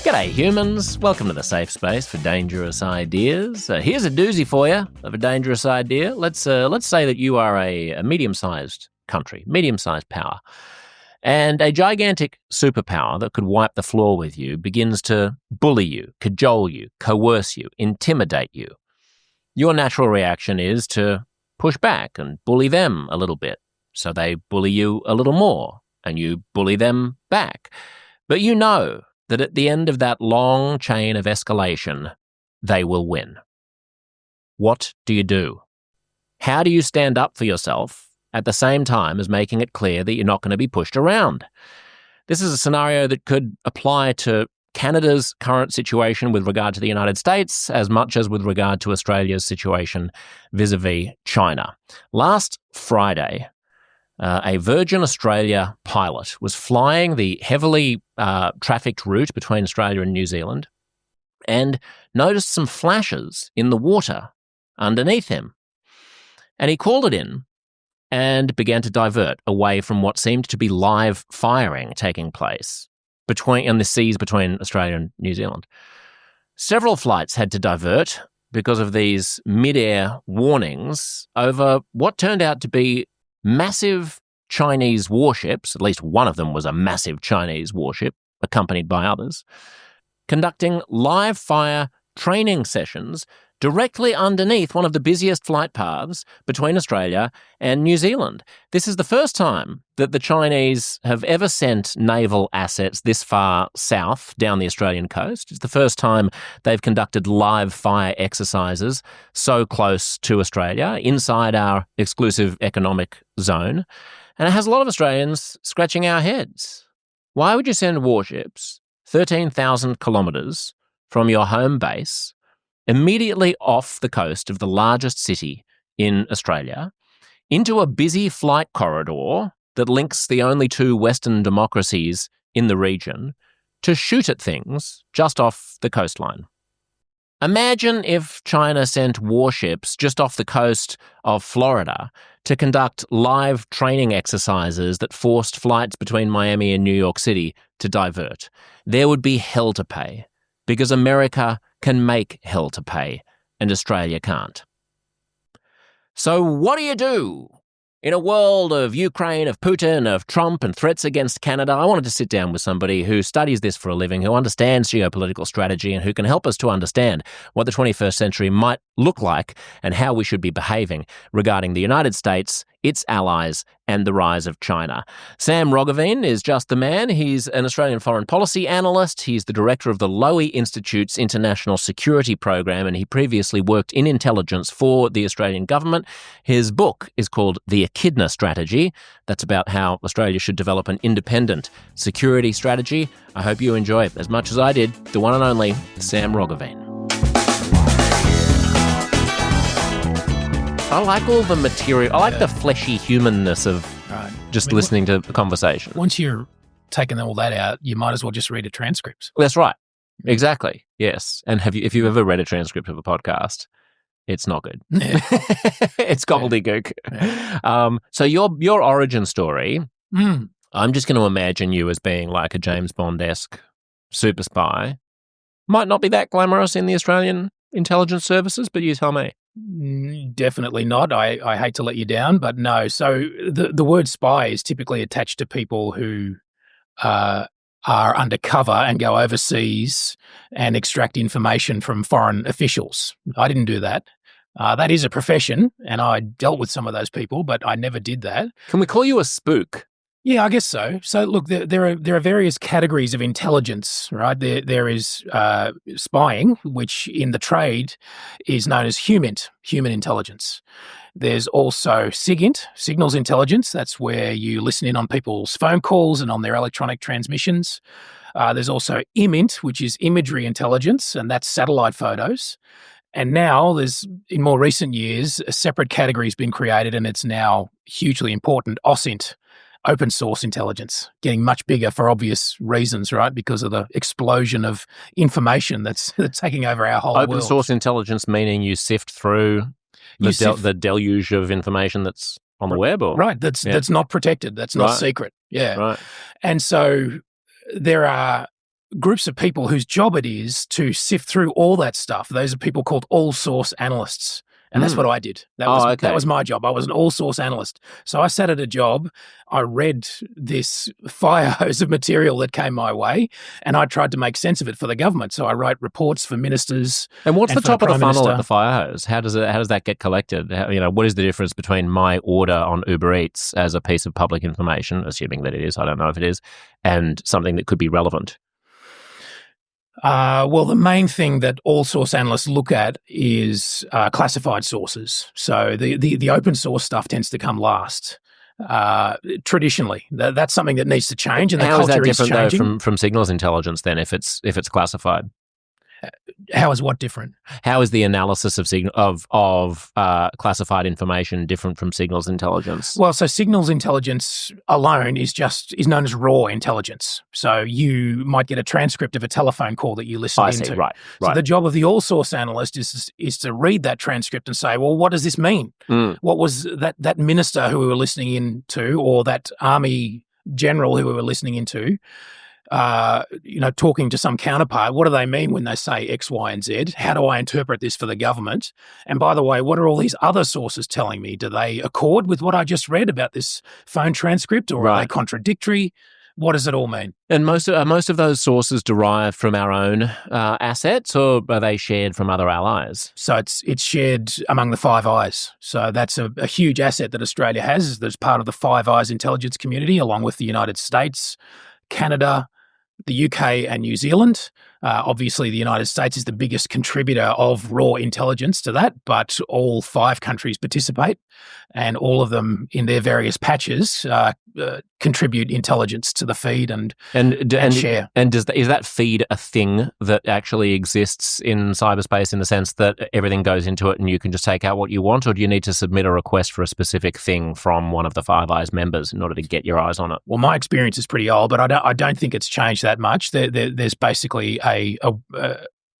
G'day humans, welcome to the safe space for dangerous ideas. Here's a doozy for you of a dangerous idea. Let's say that you are a medium-sized country, medium-sized power, and a gigantic superpower that could wipe the floor with you begins to bully you, cajole you, coerce you, intimidate you. Your natural reaction is to push back and bully them a little bit, so they bully you a little more, and you bully them back. But you know that at the end of that long chain of escalation, they will win. What do you do? How do you stand up for yourself at the same time as making it clear that you're not going to be pushed around? This is a scenario that could apply to Canada's current situation with regard to the United States as much as with regard to Australia's situation vis-a-vis China. Last Friday, a Virgin Australia pilot was flying the heavily trafficked route between Australia and New Zealand and noticed some flashes in the water underneath him. And he called it in and began to divert away from what seemed to be live firing taking place in the seas between Australia and New Zealand. Several flights had to divert because of these mid-air warnings over what turned out to be massive Chinese warships, at least one of them was a massive Chinese warship, accompanied by others, conducting live fire training sessions directly underneath one of the busiest flight paths between Australia and New Zealand. This is the first time that the Chinese have ever sent naval assets this far south down the Australian coast. It's the first time they've conducted live fire exercises so close to Australia, inside our exclusive economic zone. And it has a lot of Australians scratching our heads. Why would you send warships 13,000 kilometres from your home base immediately off the coast of the largest city in Australia into a busy flight corridor that links the only two Western democracies in the region to shoot at things just off the coastline? Imagine if China sent warships just off the coast of Florida to conduct live training exercises that forced flights between Miami and New York City to divert. There would be hell to pay, because America can make hell to pay, and Australia can't. So what do you do? In a world of Ukraine, of Putin, of Trump, and threats against Canada, I wanted to sit down with somebody who studies this for a living, who understands geopolitical strategy, and who can help us to understand what the 21st century might look like and how we should be behaving regarding the United States, its allies, and the rise of China. Sam Roggeveen is just the man. He's an Australian foreign policy analyst. He's the director of the Lowy Institute's International Security Program, and he previously worked in intelligence for the Australian government. His book is called The Echidna Strategy. That's about how Australia should develop an independent security strategy. I hope you enjoy it as much as I did. The one and only Sam Roggeveen. I like all the material. I like the fleshy humanness of listening to the conversation. Once you're taking all that out, you might as well just read a transcript. That's right. Exactly. Yes. And if you've ever read a transcript of a podcast, it's not good. Yeah. It's gobbledygook. Yeah. So your origin story, I'm just going to imagine you as being like a James Bond-esque super spy. Might not be that glamorous in the Australian intelligence services, but you tell me. Definitely not. I hate to let you down, but no. So the word spy is typically attached to people who are undercover and go overseas and extract information from foreign officials. I didn't do that. That is a profession, and I dealt with some of those people, but I never did that. Can we call you a spook? Yeah, I guess so. So look, there are various categories of intelligence, right? There is spying, which in the trade is known as human intelligence. There's also SIGINT, signals intelligence. That's where you listen in on people's phone calls and on their electronic transmissions. There's also IMINT, which is imagery intelligence, and that's satellite photos. And now in more recent years, a separate category has been created, and it's now hugely important, OSINT, open source intelligence, getting much bigger for obvious reasons, right? Because of the explosion of information that's taking over our whole world. Open source intelligence meaning you sift through the deluge of information that's on the web? Or? Right, that's not protected, that's not secret. Yeah. Right. And so there are groups of people whose job it is to sift through all that stuff. Those are people called all-source analysts. And that's what I did. That was my job. I was an all-source analyst. So I sat at a job, I read this fire hose of material that came my way, and I tried to make sense of it for the government. So I write reports for ministers. And what's the top of the funnel Minister. at the fire hose? How does that get collected? What is the difference between my order on Uber Eats as a piece of public information, assuming that it is, I don't know if it is, and something that could be relevant? Well, the main thing that all source analysts look at is classified sources. So the open source stuff tends to come last. Traditionally, that's something that needs to change, and the culture is changing. How is that different though from signals intelligence then, if it's classified? How is what different? How is the analysis of classified information different from signals intelligence? Well, so signals intelligence alone is known as raw intelligence. So you might get a transcript of a telephone call that you listen into. Right. So the job of the all-source analyst is to read that transcript and say, well, what does this mean? What was that minister who we were listening into, or that army general who we were listening into? Talking to some counterpart, what do they mean when they say X, Y, and Z? How do I interpret this for the government? And by the way, what are all these other sources telling me? Do they accord with what I just read about this phone transcript, or are they contradictory? What does it all mean? And most of those sources derived from our own assets, or are they shared from other allies? So it's shared among the Five Eyes. So that's a huge asset that Australia has. That's part of the Five Eyes intelligence community, along with the United States, Canada, the UK, and New Zealand. Obviously, the United States is the biggest contributor of raw intelligence to that, but all 5 countries participate, and all of them in their various patches contribute intelligence to the feed and share. And is that feed a thing that actually exists in cyberspace, in the sense that everything goes into it and you can just take out what you want, or do you need to submit a request for a specific thing from one of the Five Eyes members in order to get your eyes on it? Well, my experience is pretty old, but I don't think it's changed that much. There's basically an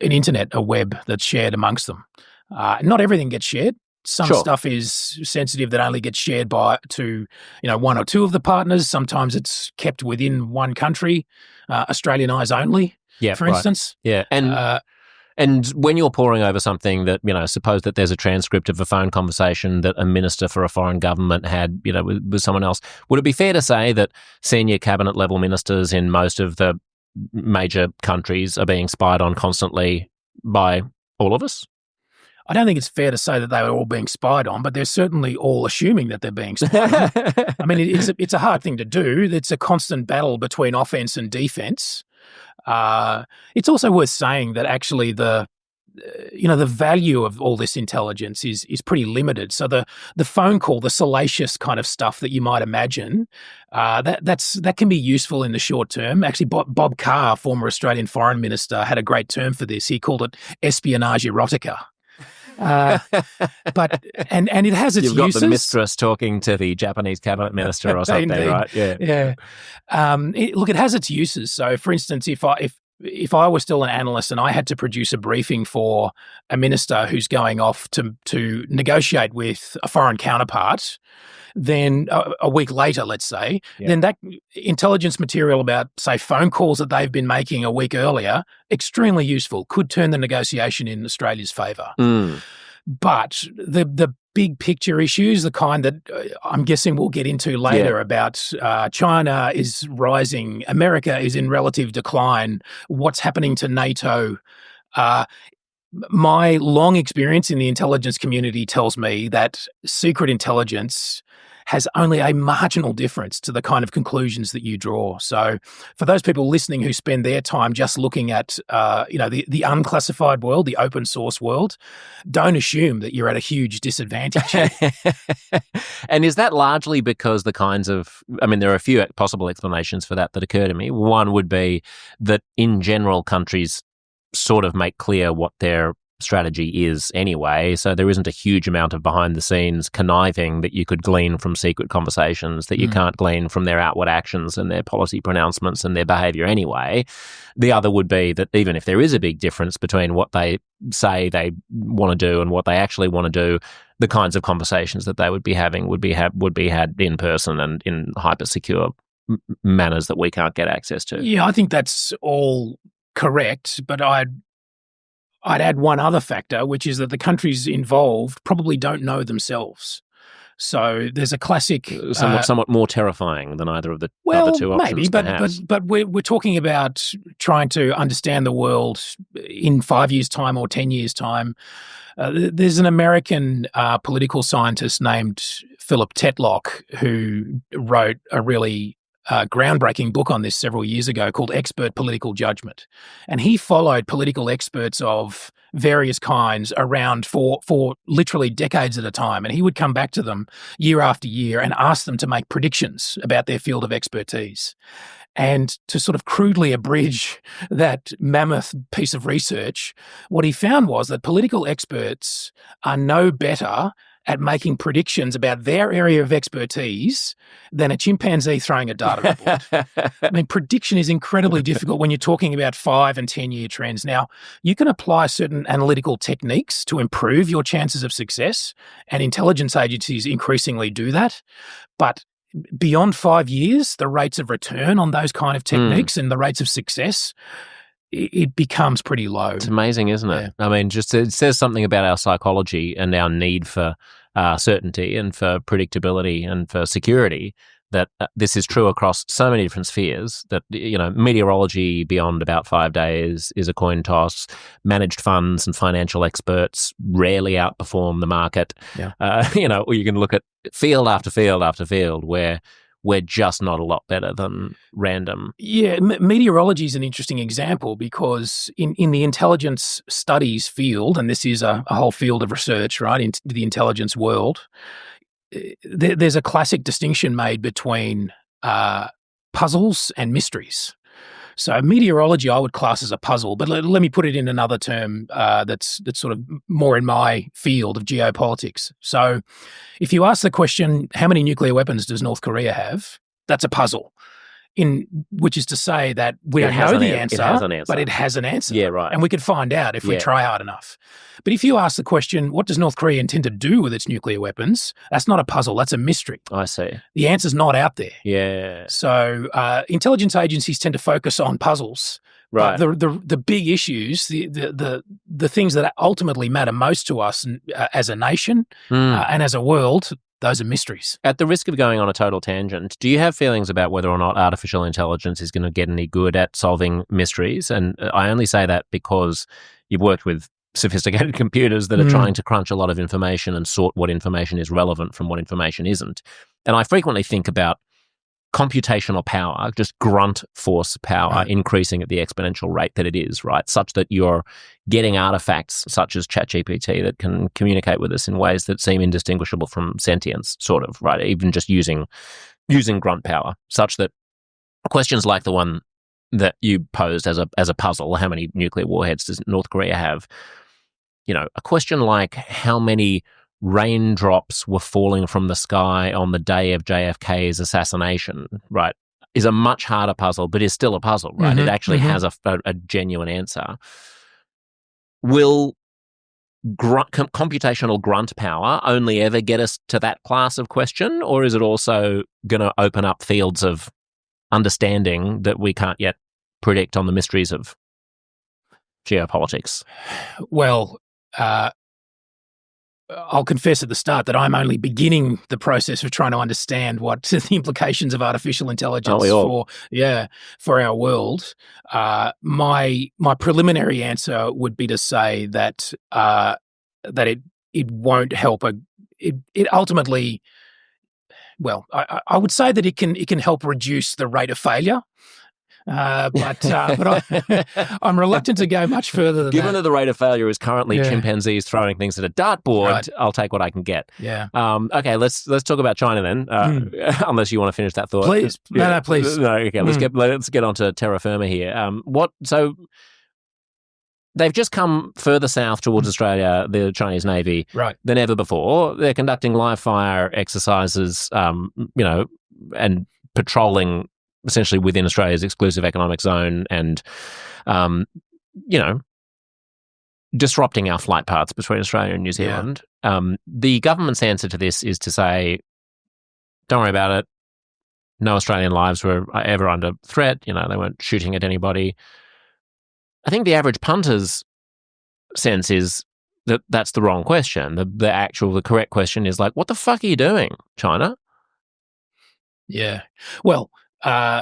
internet, a web that's shared amongst them. Not everything gets shared. Some stuff is sensitive that only gets shared to 1 or 2 of the partners. Sometimes it's kept within one country, Australian eyes only, for instance. Yeah, and when you're poring over something that, suppose that there's a transcript of a phone conversation that a minister for a foreign government had, with someone else, would it be fair to say that senior cabinet level ministers in most of the major countries are being spied on constantly by all of us? I don't think it's fair to say that they were all being spied on, but they're certainly all assuming that they're being spied on. I mean, it's a hard thing to do. It's a constant battle between offense and defense. It's also worth saying that actually the value of all this intelligence is pretty limited. So the phone call, the salacious kind of stuff that you might imagine, that can be useful in the short term. Actually, Bob Carr, former Australian foreign minister, had a great term for this. He called it espionage erotica. But it has its uses. You've got the mistress talking to the Japanese cabinet minister or something, right? Yeah. It has its uses. So, for instance, if I was still an analyst and I had to produce a briefing for a minister who's going off to negotiate with a foreign counterpart, then a week later, let's say, then that intelligence material about, say, phone calls that they've been making a week earlier, extremely useful, could turn the negotiation in Australia's favour. But the big picture issues, the kind that I'm guessing we'll get into later about China is rising, America is in relative decline, what's happening to NATO. My long experience in the intelligence community tells me that secret intelligence has only a marginal difference to the kind of conclusions that you draw. So for those people listening who spend their time just looking at, the unclassified world, the open source world, don't assume that you're at a huge disadvantage. And is that largely because there are a few possible explanations for that occur to me. One would be that in general, countries sort of make clear what their strategy is anyway, so there isn't a huge amount of behind-the-scenes conniving that you could glean from secret conversations that you can't glean from their outward actions and their policy pronouncements and their behaviour anyway. The other would be that even if there is a big difference between what they say they want to do and what they actually want to do, the kinds of conversations that they would be having would be had in person and in hyper-secure manners that we can't get access to. Yeah, I think that's all correct, but I'd add one other factor, which is that the countries involved probably don't know themselves. So there's a classic, somewhat more terrifying than either of the other two options. Maybe, but we're talking about trying to understand the world in 5 years' time or 10 years' time. There's an American political scientist named Philip Tetlock who wrote a really groundbreaking book on this several years ago called Expert Political Judgment. And he followed political experts of various kinds around for literally decades at a time. And he would come back to them year after year and ask them to make predictions about their field of expertise. And to sort of crudely abridge that mammoth piece of research, what he found was that political experts are no better at making predictions about their area of expertise than a chimpanzee throwing a data report. I mean, prediction is incredibly difficult when you're talking about 5 and 10-year trends. Now, you can apply certain analytical techniques to improve your chances of success, and intelligence agencies increasingly do that. But beyond 5 years, the rates of return on those kind of techniques and the rates of success, it becomes pretty low. It's amazing, isn't it? Yeah. I mean, just it says something about our psychology and our need for certainty and for predictability and for security that this is true across so many different spheres that, meteorology beyond about 5 days is a coin toss. Managed funds and financial experts rarely outperform the market. Yeah. Or you can look at field after field after field where we're just not a lot better than random. Yeah, meteorology is an interesting example because in the intelligence studies field, and this is a whole field of research, right, in the intelligence world, there's a classic distinction made between puzzles and mysteries. So meteorology I would class as a puzzle, but let me put it in another term that's sort of more in my field of geopolitics. So if you ask the question, how many nuclear weapons does North Korea have? That's a puzzle. Which is to say that we don't know the answer, but it has an answer. Yeah, right. And we could find out if we try hard enough. But if you ask the question, what does North Korea intend to do with its nuclear weapons? That's not a puzzle. That's a mystery. I see. The answer's not out there. Yeah. So intelligence agencies tend to focus on puzzles. Right. But the big issues, the things that ultimately matter most to us as a nation and as a world, those are mysteries. At the risk of going on a total tangent, do you have feelings about whether or not artificial intelligence is going to get any good at solving mysteries? And I only say that because you've worked with sophisticated computers that are trying to crunch a lot of information and sort what information is relevant from what information isn't. And I frequently think about computational power, just grunt force power, increasing at the exponential rate that it is, right? Such that you're getting artifacts such as ChatGPT that can communicate with us in ways that seem indistinguishable from sentience, sort of, right? Even just using grunt power, such that questions like the one that you posed as a puzzle, how many nuclear warheads does North Korea have? A question like how many raindrops were falling from the sky on the day of JFK's assassination, right, is a much harder puzzle, but is still a puzzle, right? It actually has a genuine answer. Will computational grunt power only ever get us to that class of question, or is it also going to open up fields of understanding that we can't yet predict on the mysteries of geopolitics? Well, I'll confess at the start that I'm only beginning the process of trying to understand what the implications of artificial intelligence for our world. My preliminary answer would be to say that it won't help. It ultimately, well, I would say that it can help reduce the rate of failure. But I'm reluctant to go much further than Given that. that the rate of failure is currently chimpanzees throwing things at a dartboard, I'll take what I can get. Yeah. Okay, let's talk about China then, unless you want to finish that thought. Please. No, please. No, okay, let's get on to terra firma here. So they've just come further south towards Australia, the Chinese Navy, than ever before. They're conducting live fire exercises, and patrolling essentially within Australia's exclusive economic zone and, disrupting our flight paths between Australia and New Zealand. The government's answer to this is to say, don't worry about it. No Australian lives were ever under threat. They weren't shooting at anybody. I think the average punter's sense is that that's the wrong question. The correct question is like, what the fuck are you doing, China? Yeah. Well,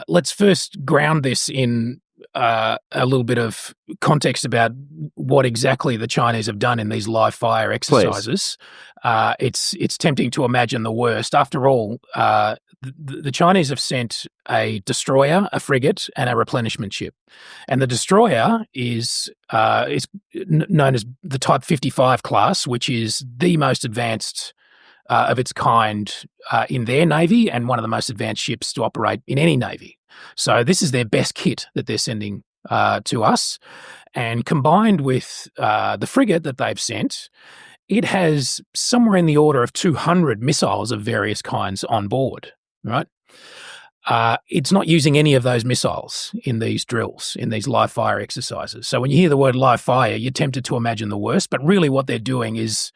let's first ground this in a little bit of context about what exactly the Chinese have done in these live fire exercises. It's tempting to imagine the worst. After all, the Chinese have sent a destroyer, a frigate, and a replenishment ship. And the destroyer is known as the Type 55 class, which is the most advanced of its kind in their navy and one of the most advanced ships to operate in any navy. So this is their best kit that they're sending to us. And combined with the frigate that they've sent, it has somewhere in the order of 200 missiles of various kinds on board, right? It's not using any of those missiles in these drills, in these live fire exercises. So when you hear the word live fire, you're tempted to imagine the worst, but really what they're doing is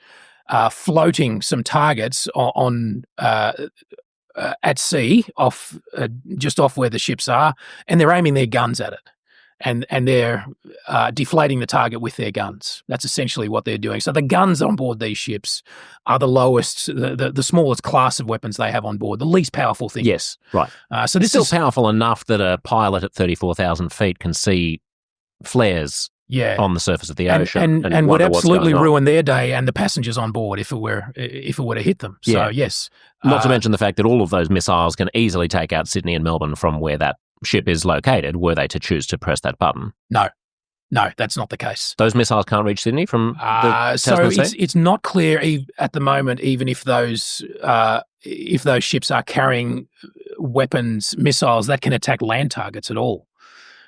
floating some targets on at sea, just off where the ships are, and they're aiming their guns at it, and they're deflating the target with their guns. That's essentially what they're doing. So the guns on board these ships are the lowest, the smallest class of weapons they have on board, the least powerful thing. Yes, right. So this still is powerful enough that a pilot at 34,000 feet can see flares on the surface of the ocean and would absolutely ruin their day and the passengers on board if it were to hit them. So yes, not to mention the fact that all of those missiles can easily take out Sydney and Melbourne from where that ship is located, were they to choose to press that button. No, that's not the case. Those missiles can't reach Sydney from the Tasman Sea? It's not clear at the moment, even if those ships are carrying missiles that can attack land targets at all.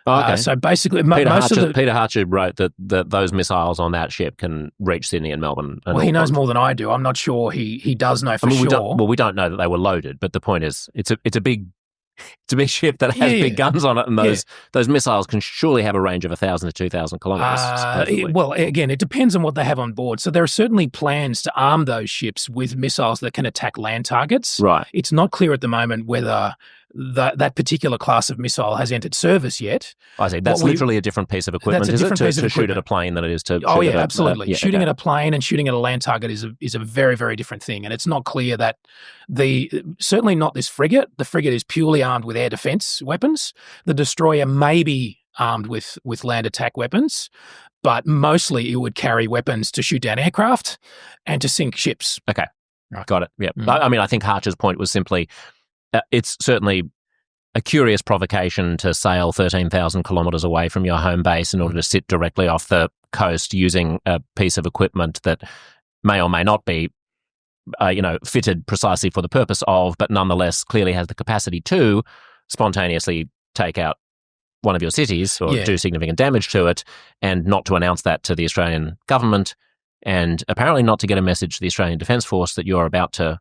Oh, okay. So basically, Peter Hartcher wrote that those missiles on that ship can reach Sydney and Melbourne. Well, he knows more than I do. I'm not sure he does know for sure. We don't know that they were loaded, but the point is, it's a big ship that has big guns on it, and those missiles can surely have a range of 1,000 to 2,000 kilometres. Well, again, it depends on what they have on board. So there are certainly plans to arm those ships with missiles that can attack land targets. Right. It's not clear at the moment whether that particular class of missile has entered service yet. I see. That's literally a different piece of equipment, is it? To shoot at a plane than it is to shoot at absolutely. Shooting at a plane and shooting at a land target is a very, very different thing. And it's not clear that certainly not this frigate. The frigate is purely armed with air defence weapons. The destroyer may be armed with land attack weapons, but mostly it would carry weapons to shoot down aircraft and to sink ships. Okay. Right. Got it. Yeah. I mean, I think Hartcher's point was simply, it's certainly a curious provocation to sail 13,000 kilometres away from your home base in order to sit directly off the coast using a piece of equipment that may or may not be, fitted precisely for the purpose of, but nonetheless clearly has the capacity to spontaneously take out one of your cities or do significant damage to it, and not to announce that to the Australian government, and apparently not to get a message to the Australian Defence Force that you're about to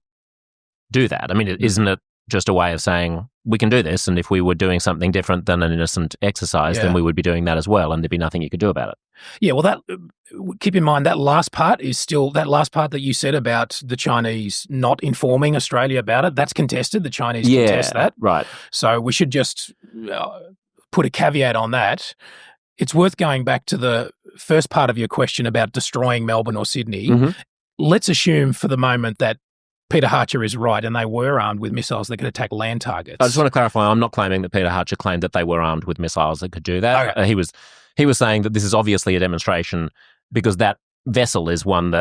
do that. I mean, isn't it just a way of saying, we can do this, and if we were doing something different than an innocent exercise, then we would be doing that as well, and there'd be nothing you could do about it. Yeah, well, keep in mind that last part that you said about the Chinese not informing Australia about it, that's contested. The Chinese contest that. Right. So we should just put a caveat on that. It's worth going back to the first part of your question about destroying Melbourne or Sydney. Mm-hmm. Let's assume for the moment that Peter Hartcher is right, and they were armed with missiles that could attack land targets. I just want to clarify, I'm not claiming that Peter Hartcher claimed that they were armed with missiles that could do that. Okay. He was saying that this is obviously a demonstration because that vessel is one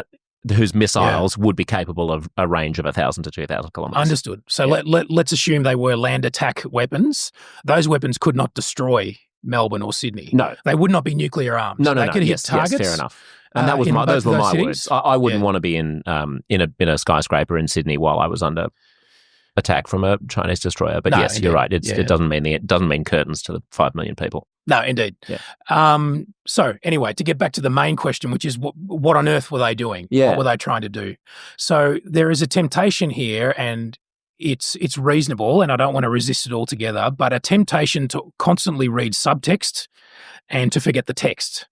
whose missiles would be capable of a range of 1,000 to 2,000 kilometres. Understood. So let's assume they were land attack weapons. Those weapons could not destroy Melbourne or Sydney. No. They would not be nuclear armed. No. They could hit targets. Yes, fair enough. And those were my words. I wouldn't want to be in a skyscraper in Sydney while I was under attack from a Chinese destroyer. But yes, indeed. You're right. It doesn't mean curtains to the 5 million people. No, indeed. Yeah. So anyway, to get back to the main question, which is what on earth were they doing? Yeah. What were they trying to do? So there is a temptation here, and it's reasonable, and I don't want to resist it altogether, but a temptation to constantly read subtext and to forget the text.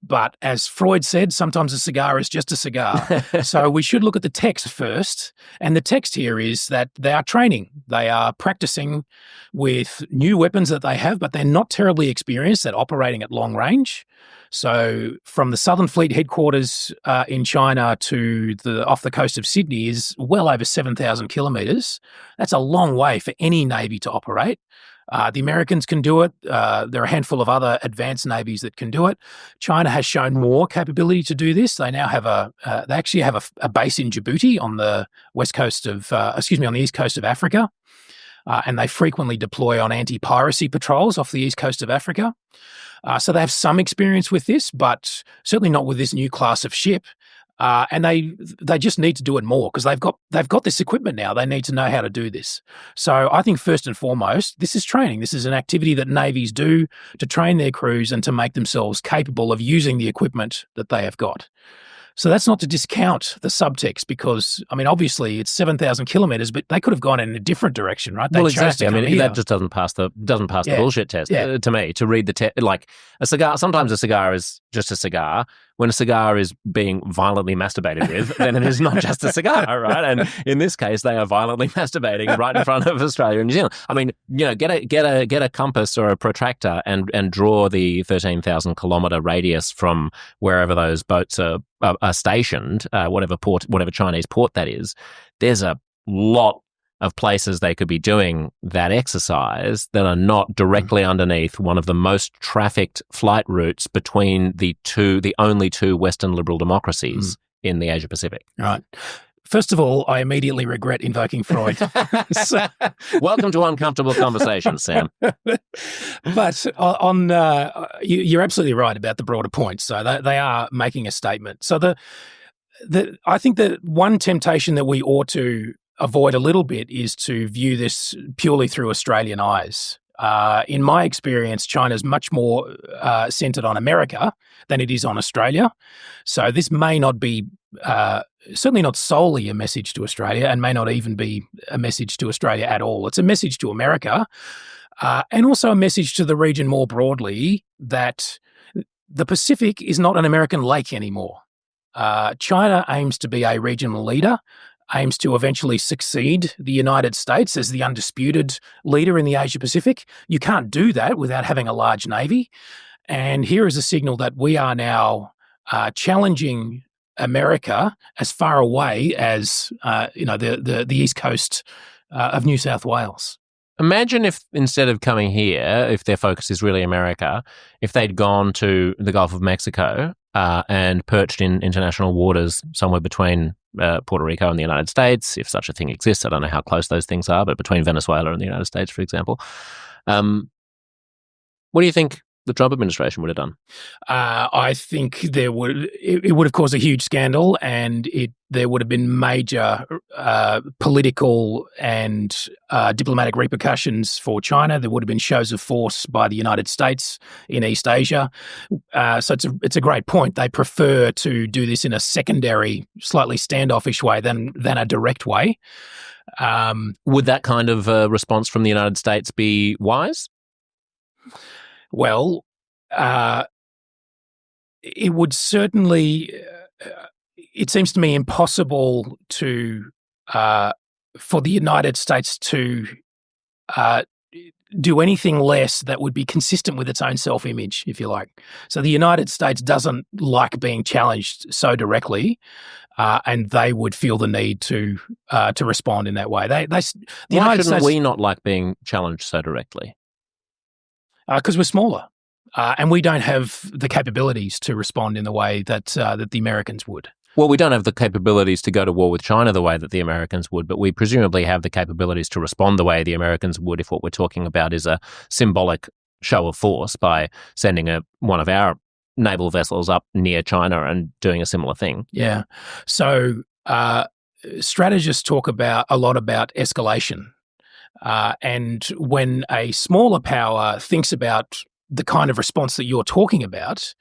But as Freud said, sometimes a cigar is just a cigar. So we should look at the text first. And the text here is that they are training. They are practicing with new weapons that they have, but they're not terribly experienced at operating at long range. So from the Southern Fleet headquarters in China to off the coast of Sydney is well over 7,000 kilometres. That's a long way for any navy to operate. The Americans can do it. There are a handful of other advanced navies that can do it. China has shown more capability to do this. They now have they actually have a base in Djibouti on the west coast of, on the east coast of Africa. And they frequently deploy on anti-piracy patrols off the east coast of Africa. So they have some experience with this, but certainly not with this new class of ship. And they just need to do it more because they've got this equipment now. They need to know how to do this. So I think first and foremost, this is training. This is an activity that navies do to train their crews and to make themselves capable of using the equipment that they have got. So that's not to discount the subtext because, I mean, obviously it's 7,000 kilometres, but they could have gone in a different direction, right? Well, exactly. I mean, that just doesn't pass the bullshit test to me, to read the test. Like a cigar, sometimes a cigar is just a cigar. When a cigar is being violently masturbated with, then it is not just a cigar, right? And in this case, they are violently masturbating right in front of Australia and New Zealand. I mean, get a compass or a protractor and draw the 13,000 kilometre radius from wherever those boats are stationed, whatever Chinese port that is. There's a lot of places they could be doing that exercise that are not directly underneath one of the most trafficked flight routes between the only two Western liberal democracies in the Asia Pacific. Right. First of all, I immediately regret invoking Freud. Welcome to Uncomfortable Conversations, Sam. But you're absolutely right about the broader points. So they are making a statement. So I think that one temptation that we ought to avoid a little bit is to view this purely through Australian eyes. In my experience, China's much more centred on America than it is on Australia. So this may not be, certainly not solely a message to Australia and may not even be a message to Australia at all. It's a message to America and also a message to the region more broadly that the Pacific is not an American lake anymore. China aims to be a regional leader, aims to eventually succeed the United States as the undisputed leader in the Asia Pacific. You can't do that without having a large navy. And here is a signal that we are now challenging America as far away as the east coast of New South Wales. Imagine if instead of coming here, if their focus is really America, if they'd gone to the Gulf of Mexico and perched in international waters somewhere between Puerto Rico and the United States, if such a thing exists. I don't know how close those things are, but between Venezuela and the United States, for example. What do you think the Trump administration would have done? I think it would have caused a huge scandal, and there would have been major political and diplomatic repercussions for China. There would have been shows of force by the United States in East Asia. So it's a great point. They prefer to do this in a secondary, slightly standoffish way than a direct way. Would that kind of response from the United States be wise? Well, it would certainly. It seems to me impossible for the United States to do anything less that would be consistent with its own self-image, if you like. So the United States doesn't like being challenged so directly, and they would feel the need to respond in that way. Why shouldn't we not like being challenged so directly? Because we're smaller, and we don't have the capabilities to respond in the way that the Americans would. Well, we don't have the capabilities to go to war with China the way that the Americans would, but we presumably have the capabilities to respond the way the Americans would if what we're talking about is a symbolic show of force by sending one of our naval vessels up near China and doing a similar thing. Yeah. So strategists talk a lot about escalation. And when a smaller power thinks about the kind of response that you're talking about,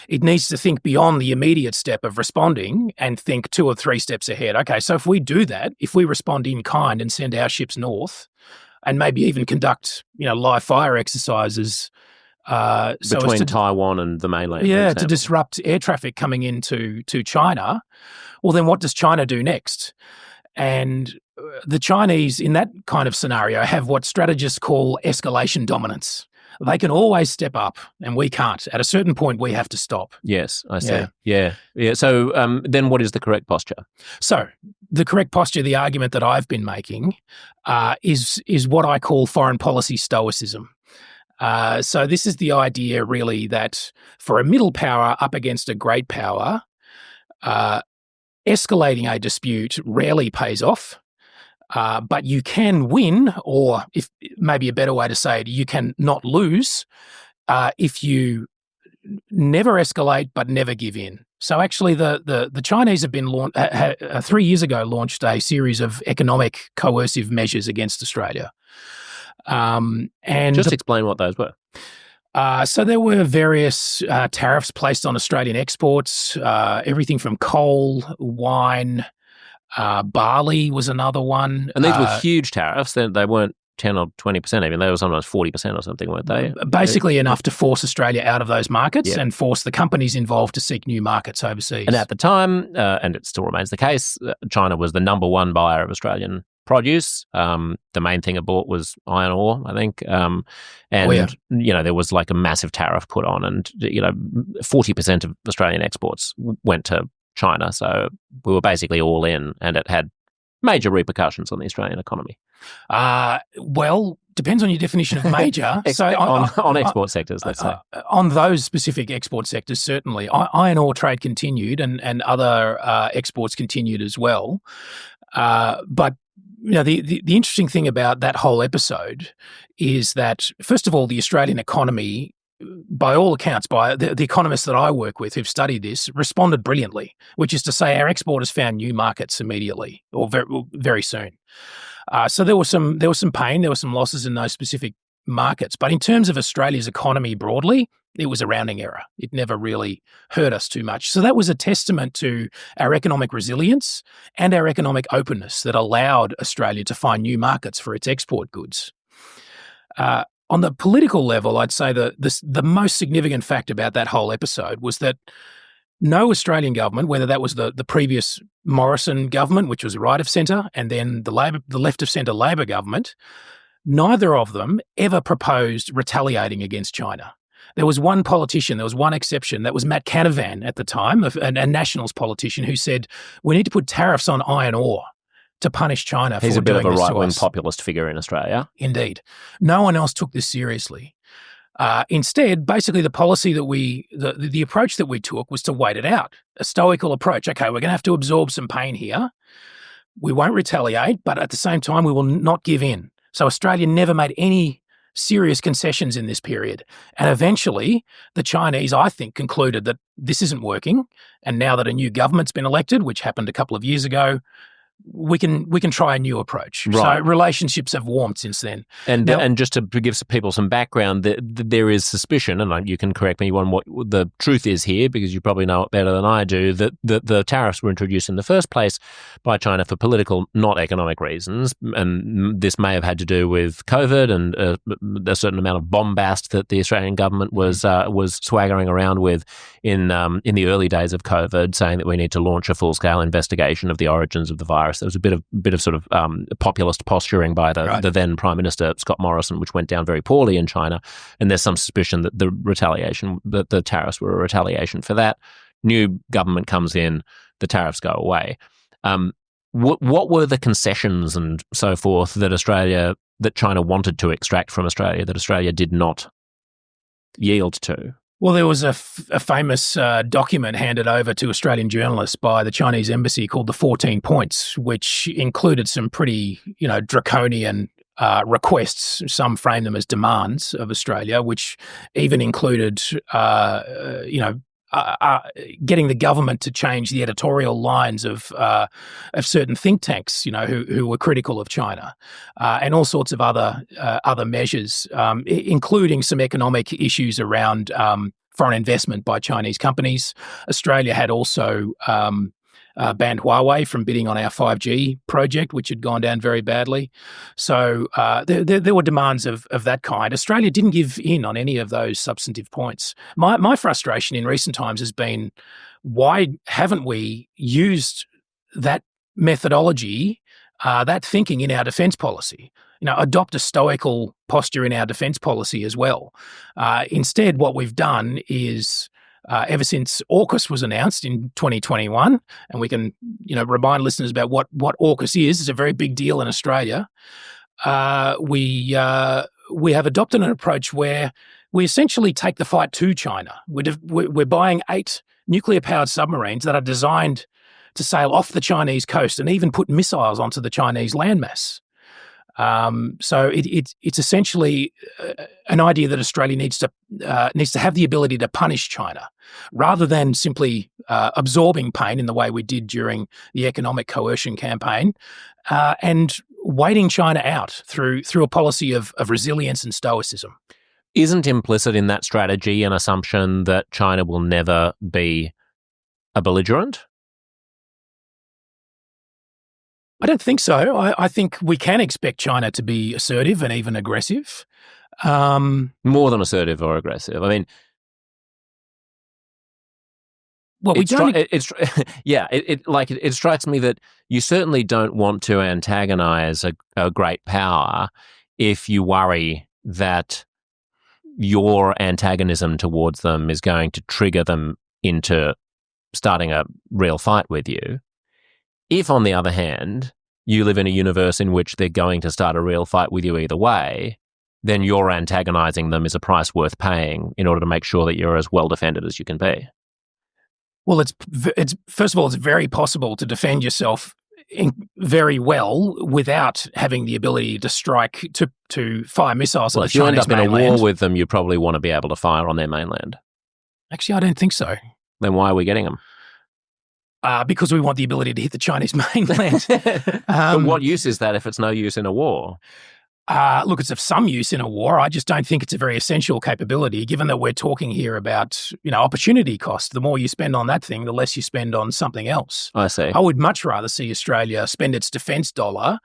it needs to think beyond the immediate step of responding and think 2 or 3 steps ahead. Okay, so if we do that, if we respond in kind and send our ships north and maybe even conduct, live fire exercises Between Taiwan and the mainland, for to example. disrupt air traffic coming into China. Well, then what does China do next? And the Chinese, in that kind of scenario, have what strategists call escalation dominance. They can always step up, and we can't. At a certain point, we have to stop. Yes, I see. Yeah. So then what is the correct posture? So the correct posture, the argument that I've been making, is what I call foreign policy stoicism. So this is the idea, really, that for a middle power up against a great power, escalating a dispute rarely pays off, but you can win, or if maybe a better way to say it, you can not lose if you never escalate but never give in. So actually, the Chinese have been 3 years ago launched a series of economic coercive measures against Australia. And just explain what those were. So there were various tariffs placed on Australian exports, everything from coal, wine, barley was another one. And these were huge tariffs. They weren't 10 or 20% even. They were sometimes 40% or something, weren't they? Basically enough to force Australia out of those markets and force the companies involved to seek new markets overseas. And at the time, and it still remains the case, China was the number one buyer of Australian produce. The main thing it bought was iron ore, I think. There was like a massive tariff put on, and 40% of Australian exports went to China. So we were basically all in, and it had major repercussions on the Australian economy. Well, depends on your definition of major. So on export sectors, let's say. On those specific export sectors, certainly. Iron ore trade continued, and other exports continued as well. But the interesting thing about that whole episode is that, first of all, the Australian economy, by all accounts, by the economists that I work with who've studied this, responded brilliantly, which is to say our exporters found new markets immediately or very soon. So there was some pain, there were some losses in those specific markets. But in terms of Australia's economy broadly, it was a rounding error. It never really hurt us too much. So that was a testament to our economic resilience and our economic openness that allowed Australia to find new markets for its export goods. On the political level, I'd say the most significant fact about that whole episode was that no Australian government, whether that was the previous Morrison government, which was right of centre, and then the left of centre Labor government, neither of them ever proposed retaliating against China. There was one politician, there was one exception, that was Matt Canavan at the time, a Nationals politician, who said, we need to put tariffs on iron ore to punish China for doing this to us. He's a bit of a right-wing populist figure in Australia. Indeed. No one else took this seriously. Instead, basically the policy that the approach that we took was to wait it out, a stoical approach. Okay, we're going to have to absorb some pain here. We won't retaliate, but at the same time, we will not give in. So Australia never made any serious concessions in this period. And eventually, the Chinese, I think, concluded that this isn't working. And now that a new government's been elected, which happened a couple of years ago, we can try a new approach. Right. So relationships have warmed since then. And just to give some people some background, there is suspicion, and you can correct me on what the truth is here, because you probably know it better than I do, that the tariffs were introduced in the first place by China for political, not economic reasons. And this may have had to do with COVID and a certain amount of bombast that the Australian government was swaggering around with in the early days of COVID, saying that we need to launch a full-scale investigation of the origins of the virus. There was a bit of sort of populist posturing by the then Prime Minister Scott Morrison, which went down very poorly in China. And there's some suspicion that the tariffs were a retaliation for that. New government comes in, the tariffs go away. What were the concessions and so forth that China wanted to extract from Australia that Australia did not yield to? Well, there was a famous document handed over to Australian journalists by the Chinese embassy called the 14 Points, which included some pretty, draconian requests. Some frame them as demands of Australia, which even included, getting the government to change the editorial lines of certain think tanks, who were critical of China, and all sorts of other measures, including some economic issues around foreign investment by Chinese companies. Australia had also banned Huawei from bidding on our 5G project, which had gone down very badly. So there were demands of that kind. Australia didn't give in on any of those substantive points. My frustration in recent times has been, why haven't we used that methodology, that thinking in our defence policy? Adopt a stoical posture in our defence policy as well. Instead, what we've done is, ever since AUKUS was announced in 2021, and we can, remind listeners about what AUKUS is. It's a very big deal in Australia. We have adopted an approach where we essentially take the fight to China. We're buying 8 nuclear-powered submarines that are designed to sail off the Chinese coast and even put missiles onto the Chinese landmass. So it's essentially an idea that Australia needs to have the ability to punish China, rather than simply absorbing pain in the way we did during the economic coercion campaign, and waiting China out through a policy of resilience and stoicism. Isn't implicit in that strategy an assumption that China will never be a belligerent? I don't think so. I think we can expect China to be assertive and even aggressive. More than assertive or aggressive. I mean, well, we don't. It strikes me that you certainly don't want to antagonize a great power if you worry that your antagonism towards them is going to trigger them into starting a real fight with you. If, on the other hand, you live in a universe in which they're going to start a real fight with you either way, then your antagonizing them is a price worth paying in order to make sure that you're as well defended as you can be. Well, it's first of all, it's very possible to defend yourself very well without having the ability to strike, to fire missiles at the Chinese mainland. If you end up in a war with them, you probably want to be able to fire on their mainland. Actually, I don't think so. Then why are we getting them? Because we want the ability to hit the Chinese mainland. But what use is that if it's no use in a war? Look, it's of some use in a war. I just don't think it's a very essential capability, given that we're talking here about, opportunity cost. The more you spend on that thing, the less you spend on something else. I see. I would much rather see Australia spend its defence dollar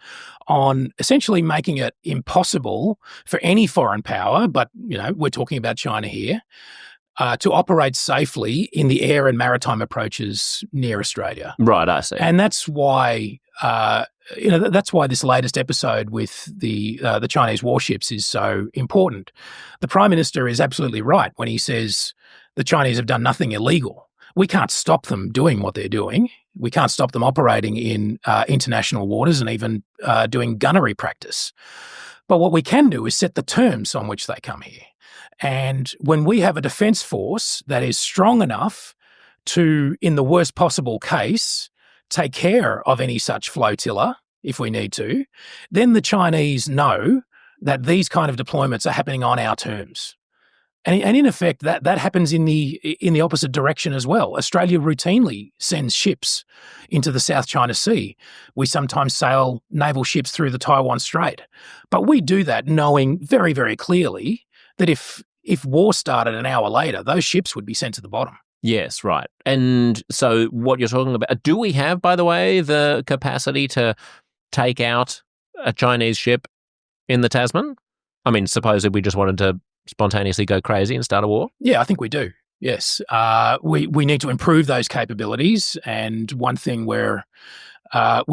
on essentially making it impossible for any foreign power, but, we're talking about China here, to operate safely in the air and maritime approaches near Australia. Right, I see. And that's why, that's why this latest episode with the Chinese warships is so important. The Prime Minister is absolutely right when he says the Chinese have done nothing illegal. We can't stop them doing what they're doing. We can't stop them operating in international waters and even doing gunnery practice. But what we can do is set the terms on which they come here. And when we have a defence force that is strong enough to, in the worst possible case, take care of any such flotilla, if we need to, then the Chinese know that these kind of deployments are happening on our terms. And in effect, that happens in the opposite direction as well. Australia routinely sends ships into the South China Sea. We sometimes sail naval ships through the Taiwan Strait. But we do that knowing very, very clearly that if war started an hour later, those ships would be sent to the bottom. Yes, right. And so what you're talking about, do we have, by the way, the capacity to take out a Chinese ship in the Tasman? I mean, suppose if we just wanted to spontaneously go crazy and start a war? Yeah, I think we do. Yes. We need to improve those capabilities. And one thing we're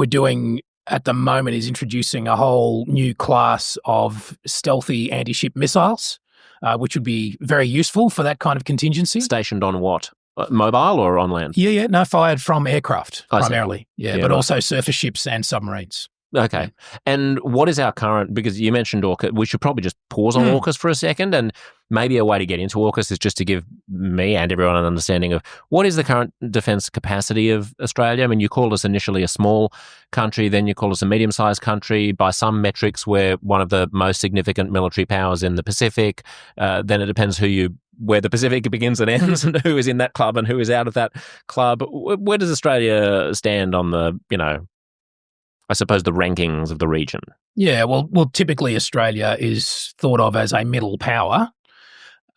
doing at the moment is introducing a whole new class of stealthy anti-ship missiles, which would be very useful for that kind of contingency. Stationed on what? Mobile or on land? Yeah. No, fired from aircraft primarily. Yeah, but also surface ships and submarines. Okay. Yeah. And what is our current, because you mentioned AUKUS, we should probably just pause on AUKUS for a second, and maybe a way to get into AUKUS is just to give me and everyone an understanding of what is the current defence capacity of Australia. I mean, you called us initially a small country, then you called us a medium-sized country. By some metrics, we're one of the most significant military powers in the Pacific. Then it depends where the Pacific begins and ends and who is in that club and who is out of that club. Where does Australia stand on the, I suppose, the rankings of the region? Yeah, well, typically Australia is thought of as a middle power.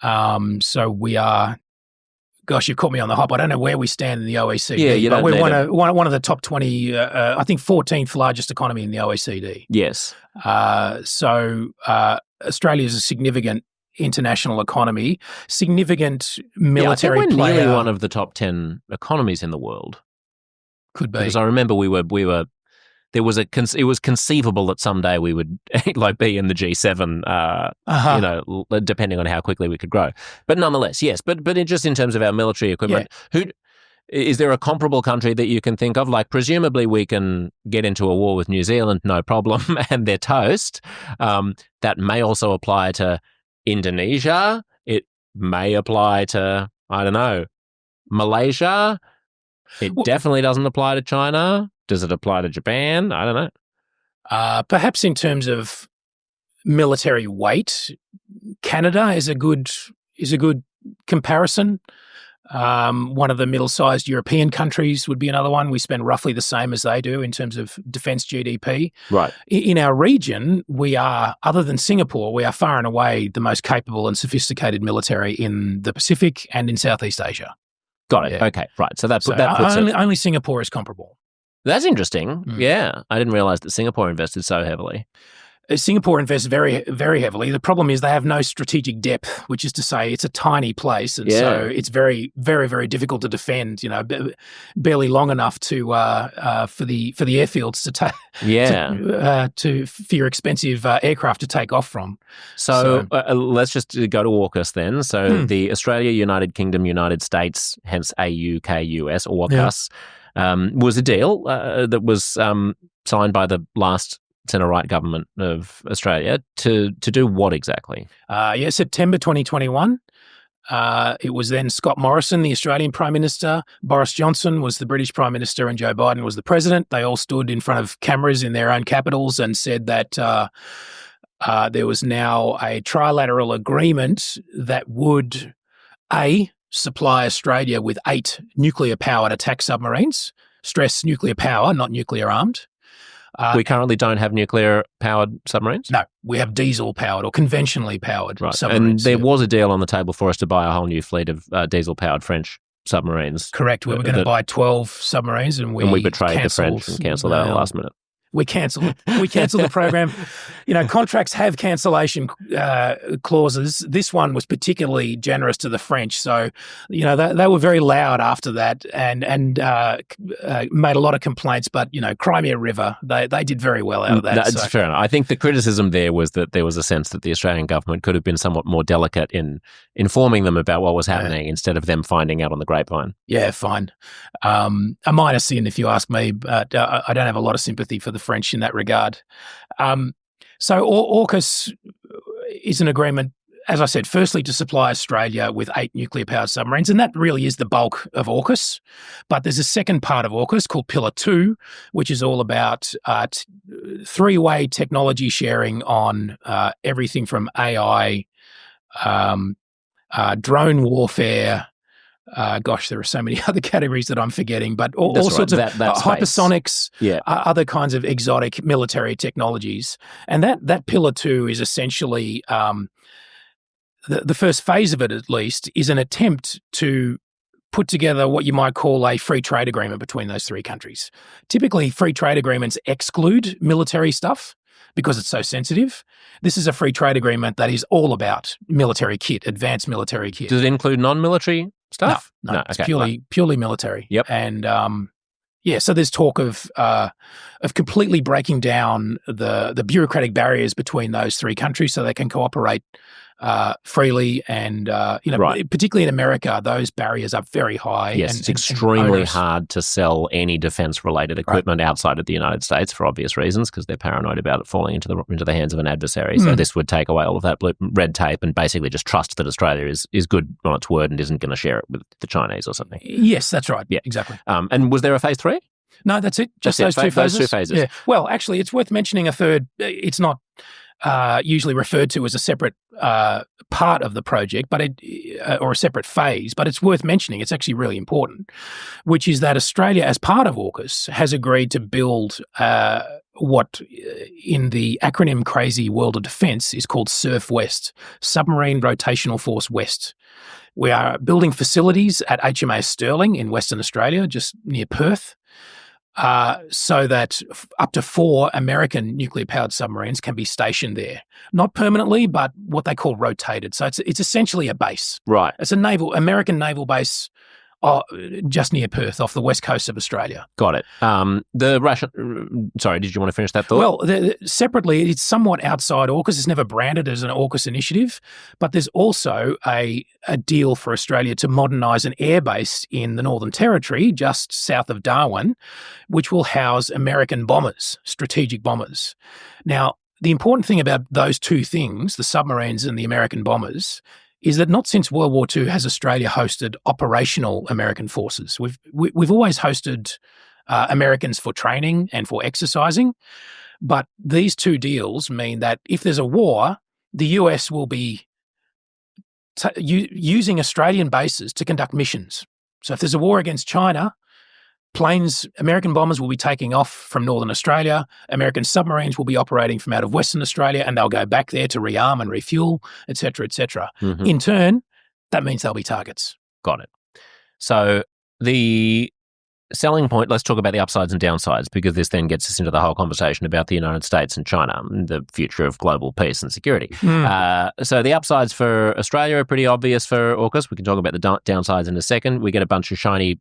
So we are gosh, you've caught me on the hop. I don't know where we stand in the OECD, Yeah, you but don't we're need one of the top 20, I think 14th largest economy in the OECD. Yes. So Australia is a significant international economy, significant military I think we're player. nearly one of the top 10 economies in the world. Could be. Because I remember we were there was it was conceivable that someday we would like be in the G7, you know, depending on how quickly we could grow. But nonetheless, yes. But just in terms of our military equipment, is there a comparable country that you can think of? Like, presumably we can get into a war with New Zealand, no problem, and they're toast. That may also apply to Indonesia. It may apply to, I don't know, Malaysia. It definitely doesn't apply to China. Does it apply to Japan? I don't know. Perhaps in terms of military weight, Canada is a good comparison. One of the middle-sized European countries would be another one. We spend roughly the same as they do in terms of defence GDP. Right. In our region, we are, other than Singapore, we are far and away the most capable and sophisticated military in the Pacific and in Southeast Asia. Got it. Yeah. Okay, right. So that puts only Singapore is comparable. That's interesting. Yeah. I didn't realise that Singapore invested so heavily. Singapore invests very, very heavily. The problem is they have no strategic depth, which is to say it's a tiny place. And so it's very, very, very difficult to defend, you know, barely long enough to for the airfields to take for your expensive aircraft to take off from. So let's just go to AUKUS then. So the Australia, United Kingdom, United States, hence AUKUS, AUKUS, was a deal that was signed by the last centre-right government of Australia to do what exactly? September 2021. It was then Scott Morrison, the Australian Prime Minister, Boris Johnson was the British Prime Minister, and Joe Biden was the President. They all stood in front of cameras in their own capitals and said that there was now a trilateral agreement that would, supply Australia with 8 nuclear-powered attack submarines. Stress nuclear power, not nuclear-armed. We currently don't have nuclear-powered submarines? No, we have diesel-powered or conventionally powered submarines. And there was a deal on the table for us to buy a whole new fleet of diesel-powered French submarines. Correct. We were going to buy 12 submarines and we betrayed the French and cancelled that at the last minute. We cancelled the program. You know, contracts have cancellation clauses. This one was particularly generous to the French. So, you know, they were very loud after that and made a lot of complaints. But, you know, Crimea River, they did very well out of that. That's fair enough. I think the criticism there was that there was a sense that the Australian government could have been somewhat more delicate in informing them about what was happening instead of them finding out on the grapevine. Yeah, fine. A minor sin, if you ask me, but I don't have a lot of sympathy for the French in that regard. So AUKUS is an agreement, as I said, firstly to supply Australia with 8 nuclear-powered submarines, and that really is the bulk of AUKUS. But there's a second part of AUKUS called Pillar 2, which is all about three-way technology sharing on everything from AI, drone warfare. There are so many other categories that I'm forgetting, but all sorts of hypersonics, other kinds of exotic military technologies. And that Pillar 2 is essentially, the first phase of it at least, is an attempt to put together what you might call a free trade agreement between those 3 countries. Typically, free trade agreements exclude military stuff because it's so sensitive. This is a free trade agreement that is all about military kit, advanced military kit. Does it include non-military stuff? No, it's purely military. Yep. And so there's talk of completely breaking down the bureaucratic barriers between those 3 countries so they can cooperate freely. And particularly in America, those barriers are very high. Yes, it's extremely hard to sell any defense-related equipment outside of the United States for obvious reasons, because they're paranoid about it falling into the hands of an adversary. So this would take away all of that red tape and basically just trust that Australia is good on its word and isn't going to share it with the Chinese or something. Yes, that's right. Yeah, exactly. And was there a phase 3? No, that's it. Just those 2 phases. Those 2 phases. Yeah. Well, actually, it's worth mentioning a third. It's not usually referred to as a separate part of the project, but or a separate phase, but it's worth mentioning. It's actually really important, which is that Australia, as part of AUKUS, has agreed to build what in the acronym crazy world of defence is called SURF West, Submarine Rotational Force West. We are building facilities at HMAS Sterling in Western Australia, just near Perth, so that up to 4 American nuclear-powered submarines can be stationed there. Not permanently, but what they call rotated. So it's essentially a base. Right. It's a American naval base just near Perth, off the west coast of Australia. Got it. Sorry, did you want to finish that thought? Well, separately, it's somewhat outside AUKUS. It's never branded as an AUKUS initiative, but there's also a deal for Australia to modernise an airbase in the Northern Territory, just south of Darwin, which will house American bombers, strategic bombers. Now, the important thing about those two things, the submarines and the American bombers, is that not since World War II has Australia hosted operational American forces. We've always hosted Americans for training and for exercising, but these two deals mean that if there's a war, the US will be using Australian bases to conduct missions. So if there's a war against China, American bombers will be taking off from Northern Australia, American submarines will be operating from out of Western Australia, and they'll go back there to rearm and refuel, et cetera, et cetera. Mm-hmm. In turn, that means they'll be targets. Got it. So the selling point, let's talk about the upsides and downsides, because this then gets us into the whole conversation about the United States and China and the future of global peace and security. So the upsides for Australia are pretty obvious for AUKUS. We can talk about the downsides in a second. We get a bunch of shiny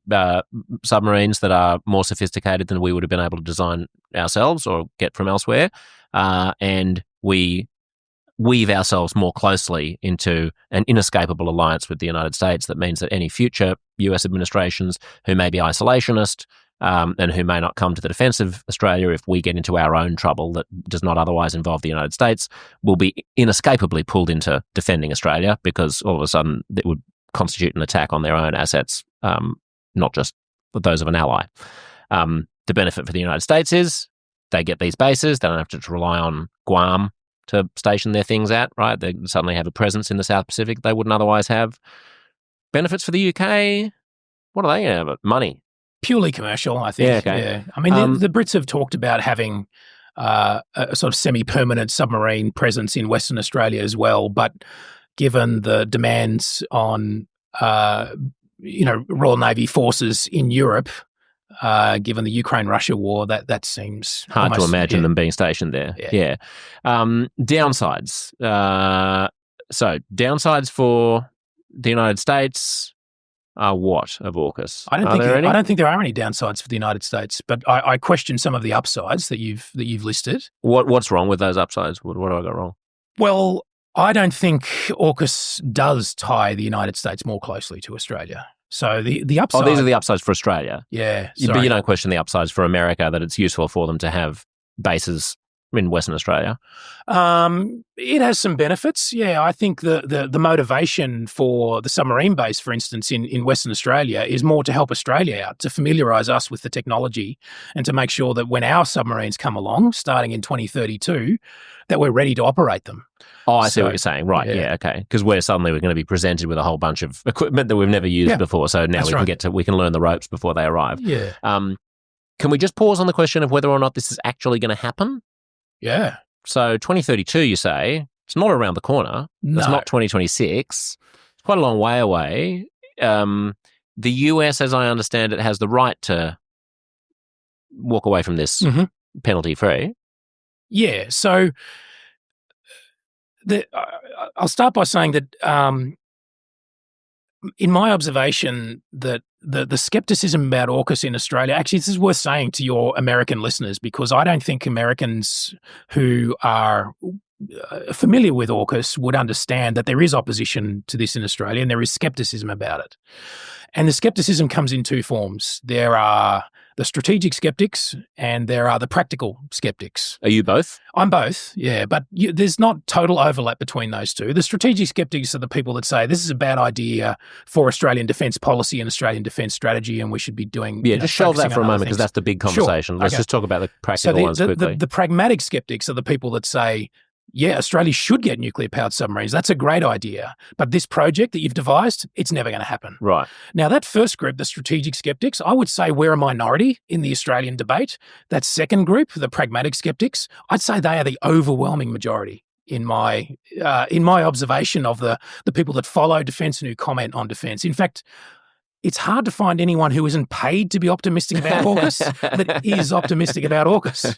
submarines that are more sophisticated than we would have been able to design ourselves or get from elsewhere. And we weave ourselves more closely into an inescapable alliance with the United States that means that any future US administrations who may be isolationist and who may not come to the defense of Australia if we get into our own trouble that does not otherwise involve the United States will be inescapably pulled into defending Australia, because all of a sudden it would constitute an attack on their own assets, not just those of an ally. The benefit for the United States is they get these bases. They don't have to rely on Guam to station their things at, right? They suddenly have a presence in the South Pacific they wouldn't otherwise have. Benefits for the UK, what are they going to have? Money. Purely commercial, I think. Yeah, okay. Yeah. I mean, the Brits have talked about having a sort of semi-permanent submarine presence in Western Australia as well, but given the demands on, Royal Navy forces in Europe, given the Ukraine-Russia war, that seems hard to imagine them being stationed there. Yeah. Downsides. So downsides for the United States are what of AUKUS? I don't think there are any downsides for the United States, but I question some of the upsides that you've listed. What's wrong with those upsides? What do I got wrong? Well, I don't think AUKUS does tie the United States more closely to Australia. So the upside... Oh, these are the upsides for Australia. Yeah. But you don't question the upsides for America, that it's useful for them to have bases in Western Australia. It has some benefits. Yeah, I think the motivation for the submarine base, for instance, in Western Australia is more to help Australia out, to familiarise us with the technology and to make sure that when our submarines come along, starting in 2032, that we're ready to operate them. Oh, I see what you're saying. Right, yeah okay. Because we're going to be presented with a whole bunch of equipment that we've never used before. So now we can learn the ropes before they arrive. Yeah. Can we just pause on the question of whether or not this is actually going to happen? Yeah. So 2032, you say, it's not around the corner. No. It's not 2026. It's quite a long way away. The US, as I understand it, has the right to walk away from this penalty-free. Yeah. So I'll start by saying that in my observation, that the skepticism about AUKUS in Australia, actually, this is worth saying to your American listeners, because I don't think Americans who are familiar with AUKUS would understand that there is opposition to this in Australia and there is skepticism about it. And the skepticism comes in two forms. There are the strategic skeptics and there are the practical skeptics. Are you both? I'm both, yeah, but there's not total overlap between those two. The strategic skeptics are the people that say this is a bad idea for Australian defence policy and Australian defence strategy, and we should be doing... Yeah, just shelve that for a moment, because that's the big conversation. Sure. Let's just talk about the practical ones quickly. The pragmatic skeptics are the people that say, yeah, Australia should get nuclear-powered submarines. That's a great idea. But this project that you've devised, it's never going to happen. Right. Now, that first group, the strategic skeptics, I would say we're a minority in the Australian debate. That second group, the pragmatic skeptics, I'd say they are the overwhelming majority in my observation of the people that follow defence and who comment on defence. In fact, it's hard to find anyone who isn't paid to be optimistic about AUKUS that is optimistic about AUKUS.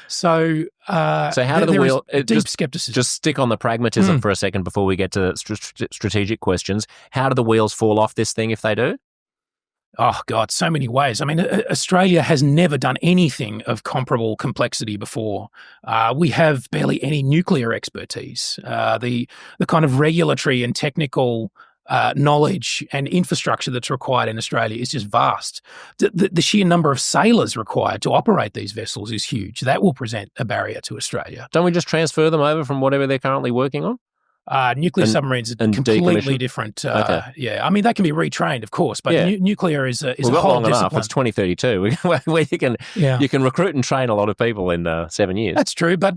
So how do the wheel deep skepticism? Just stick on the pragmatism for a second before we get to strategic questions. How do the wheels fall off this thing if they do? Oh, God, so many ways. I mean, Australia has never done anything of comparable complexity before. We have barely any nuclear expertise. The kind of regulatory and technical knowledge and infrastructure that's required in Australia is just vast. The sheer number of sailors required to operate these vessels is huge. That will present a barrier to Australia. Don't we just transfer them over from whatever they're currently working on? Nuclear submarines are completely different. Okay. Yeah, I mean, they can be retrained, of course, but nuclear is a whole long discipline. Enough. It's 2032, where you can recruit and train a lot of people in 7 years. That's true, but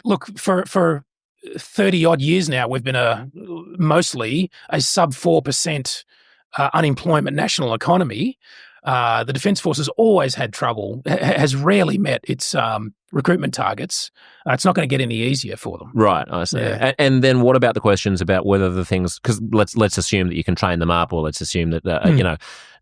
look for 30-odd years now, we've been mostly a sub 4% unemployment national economy. The Defence Force has always had trouble, has rarely met its recruitment targets. It's not going to get any easier for them. Right, I see. Yeah. And then what about the questions about whether the things, because let's assume that you can train them up, or let's assume that,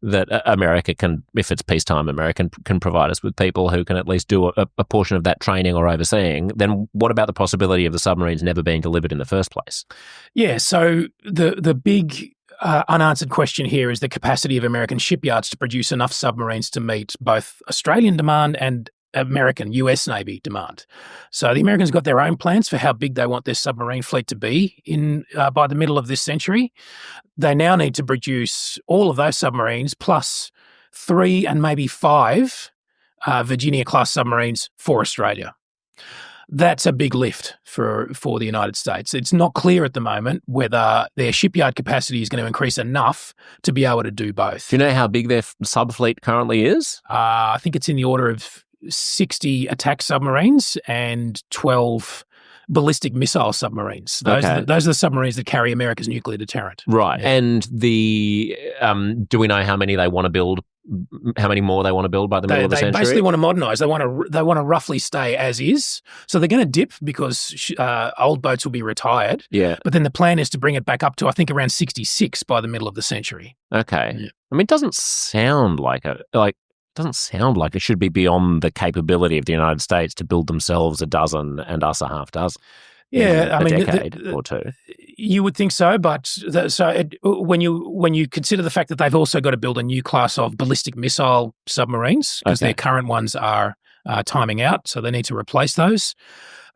that America can, if it's peacetime, America can provide us with people who can at least do a portion of that training or overseeing, then what about the possibility of the submarines never being delivered in the first place? Yeah, so the big unanswered question here is the capacity of American shipyards to produce enough submarines to meet both Australian demand and American US Navy demand. So the Americans got their own plans for how big they want their submarine fleet to be by the middle of this century. They now need to produce all of those submarines plus 3 and maybe 5 Virginia-class submarines for Australia. That's a big lift for the United States. It's not clear at the moment whether their shipyard capacity is going to increase enough to be able to do both. Do you know how big their sub-fleet currently is? I think it's in the order of 60 attack submarines and 12 ballistic missile submarines. Those are the submarines that carry America's nuclear deterrent. Right. Yeah. And do we know how many they want to build? How many more they want to build by the middle of the century? They basically want to modernise. They want to roughly stay as is. So they're going to dip because old boats will be retired. Yeah. But then the plan is to bring it back up to, I think, around 66 by the middle of the century. Okay. Yeah. I mean, it doesn't sound like it should be beyond the capability of the United States to build themselves a dozen and us a half dozen. Yeah, a decade or two. You would think so, but when you consider the fact that they've also got to build a new class of ballistic missile submarines because their current ones are timing out, so they need to replace those.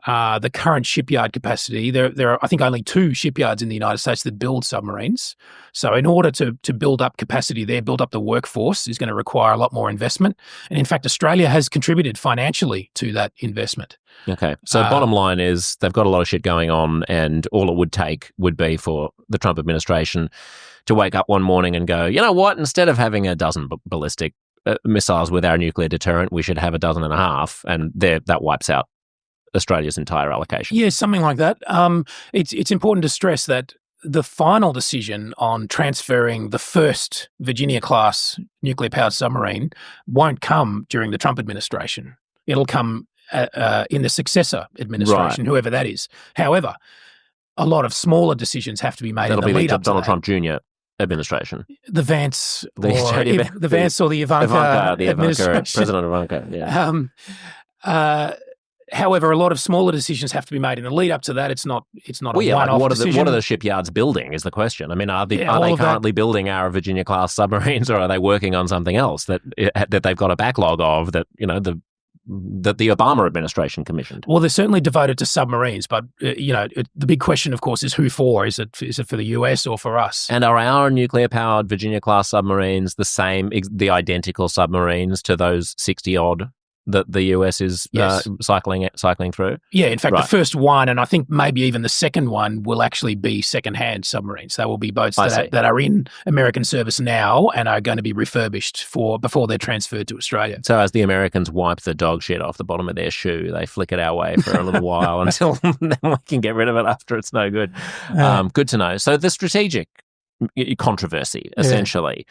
The current shipyard capacity, there are, I think, only 2 shipyards in the United States that build submarines. So in order to build up capacity there, build up the workforce is going to require a lot more investment. And in fact, Australia has contributed financially to that investment. Okay. So bottom line is they've got a lot of shit going on, and all it would take would be for the Trump administration to wake up one morning and go, you know what, instead of having a dozen ballistic missiles with our nuclear deterrent, we should have a dozen and a half, and that wipes out Australia's entire allocation. Yeah, something like that. It's important to stress that the final decision on transferring the first Virginia-class nuclear-powered submarine won't come during the Trump administration. It'll come in the successor administration, whoever that is. However, a lot of smaller decisions have to be made. That'll in the be lead the up Donald to Trump Jr. administration. The Vance or the Ivanka administration. President Ivanka. Yeah. However, a lot of smaller decisions have to be made in the lead up to that. It's not a one-off decision. What are the shipyards building is the question. I mean, are they currently building our Virginia-class submarines, or are they working on something else that they've got a backlog of that that the Obama administration commissioned? Well, they're certainly devoted to submarines, but the big question, of course, is who for? Is it for the US or for us? And are our nuclear-powered Virginia-class submarines the identical submarines to those 60-odd that the US is cycling through? Yeah, in fact, the first one, and I think maybe even the second one, will actually be second-hand submarines. They will be boats that are in American service now and are going to be refurbished before they're transferred to Australia. So as the Americans wipe the dog shit off the bottom of their shoe, they flick it our way for a little while until then we can get rid of it after it's no good. Good to know. So the strategic controversy, essentially.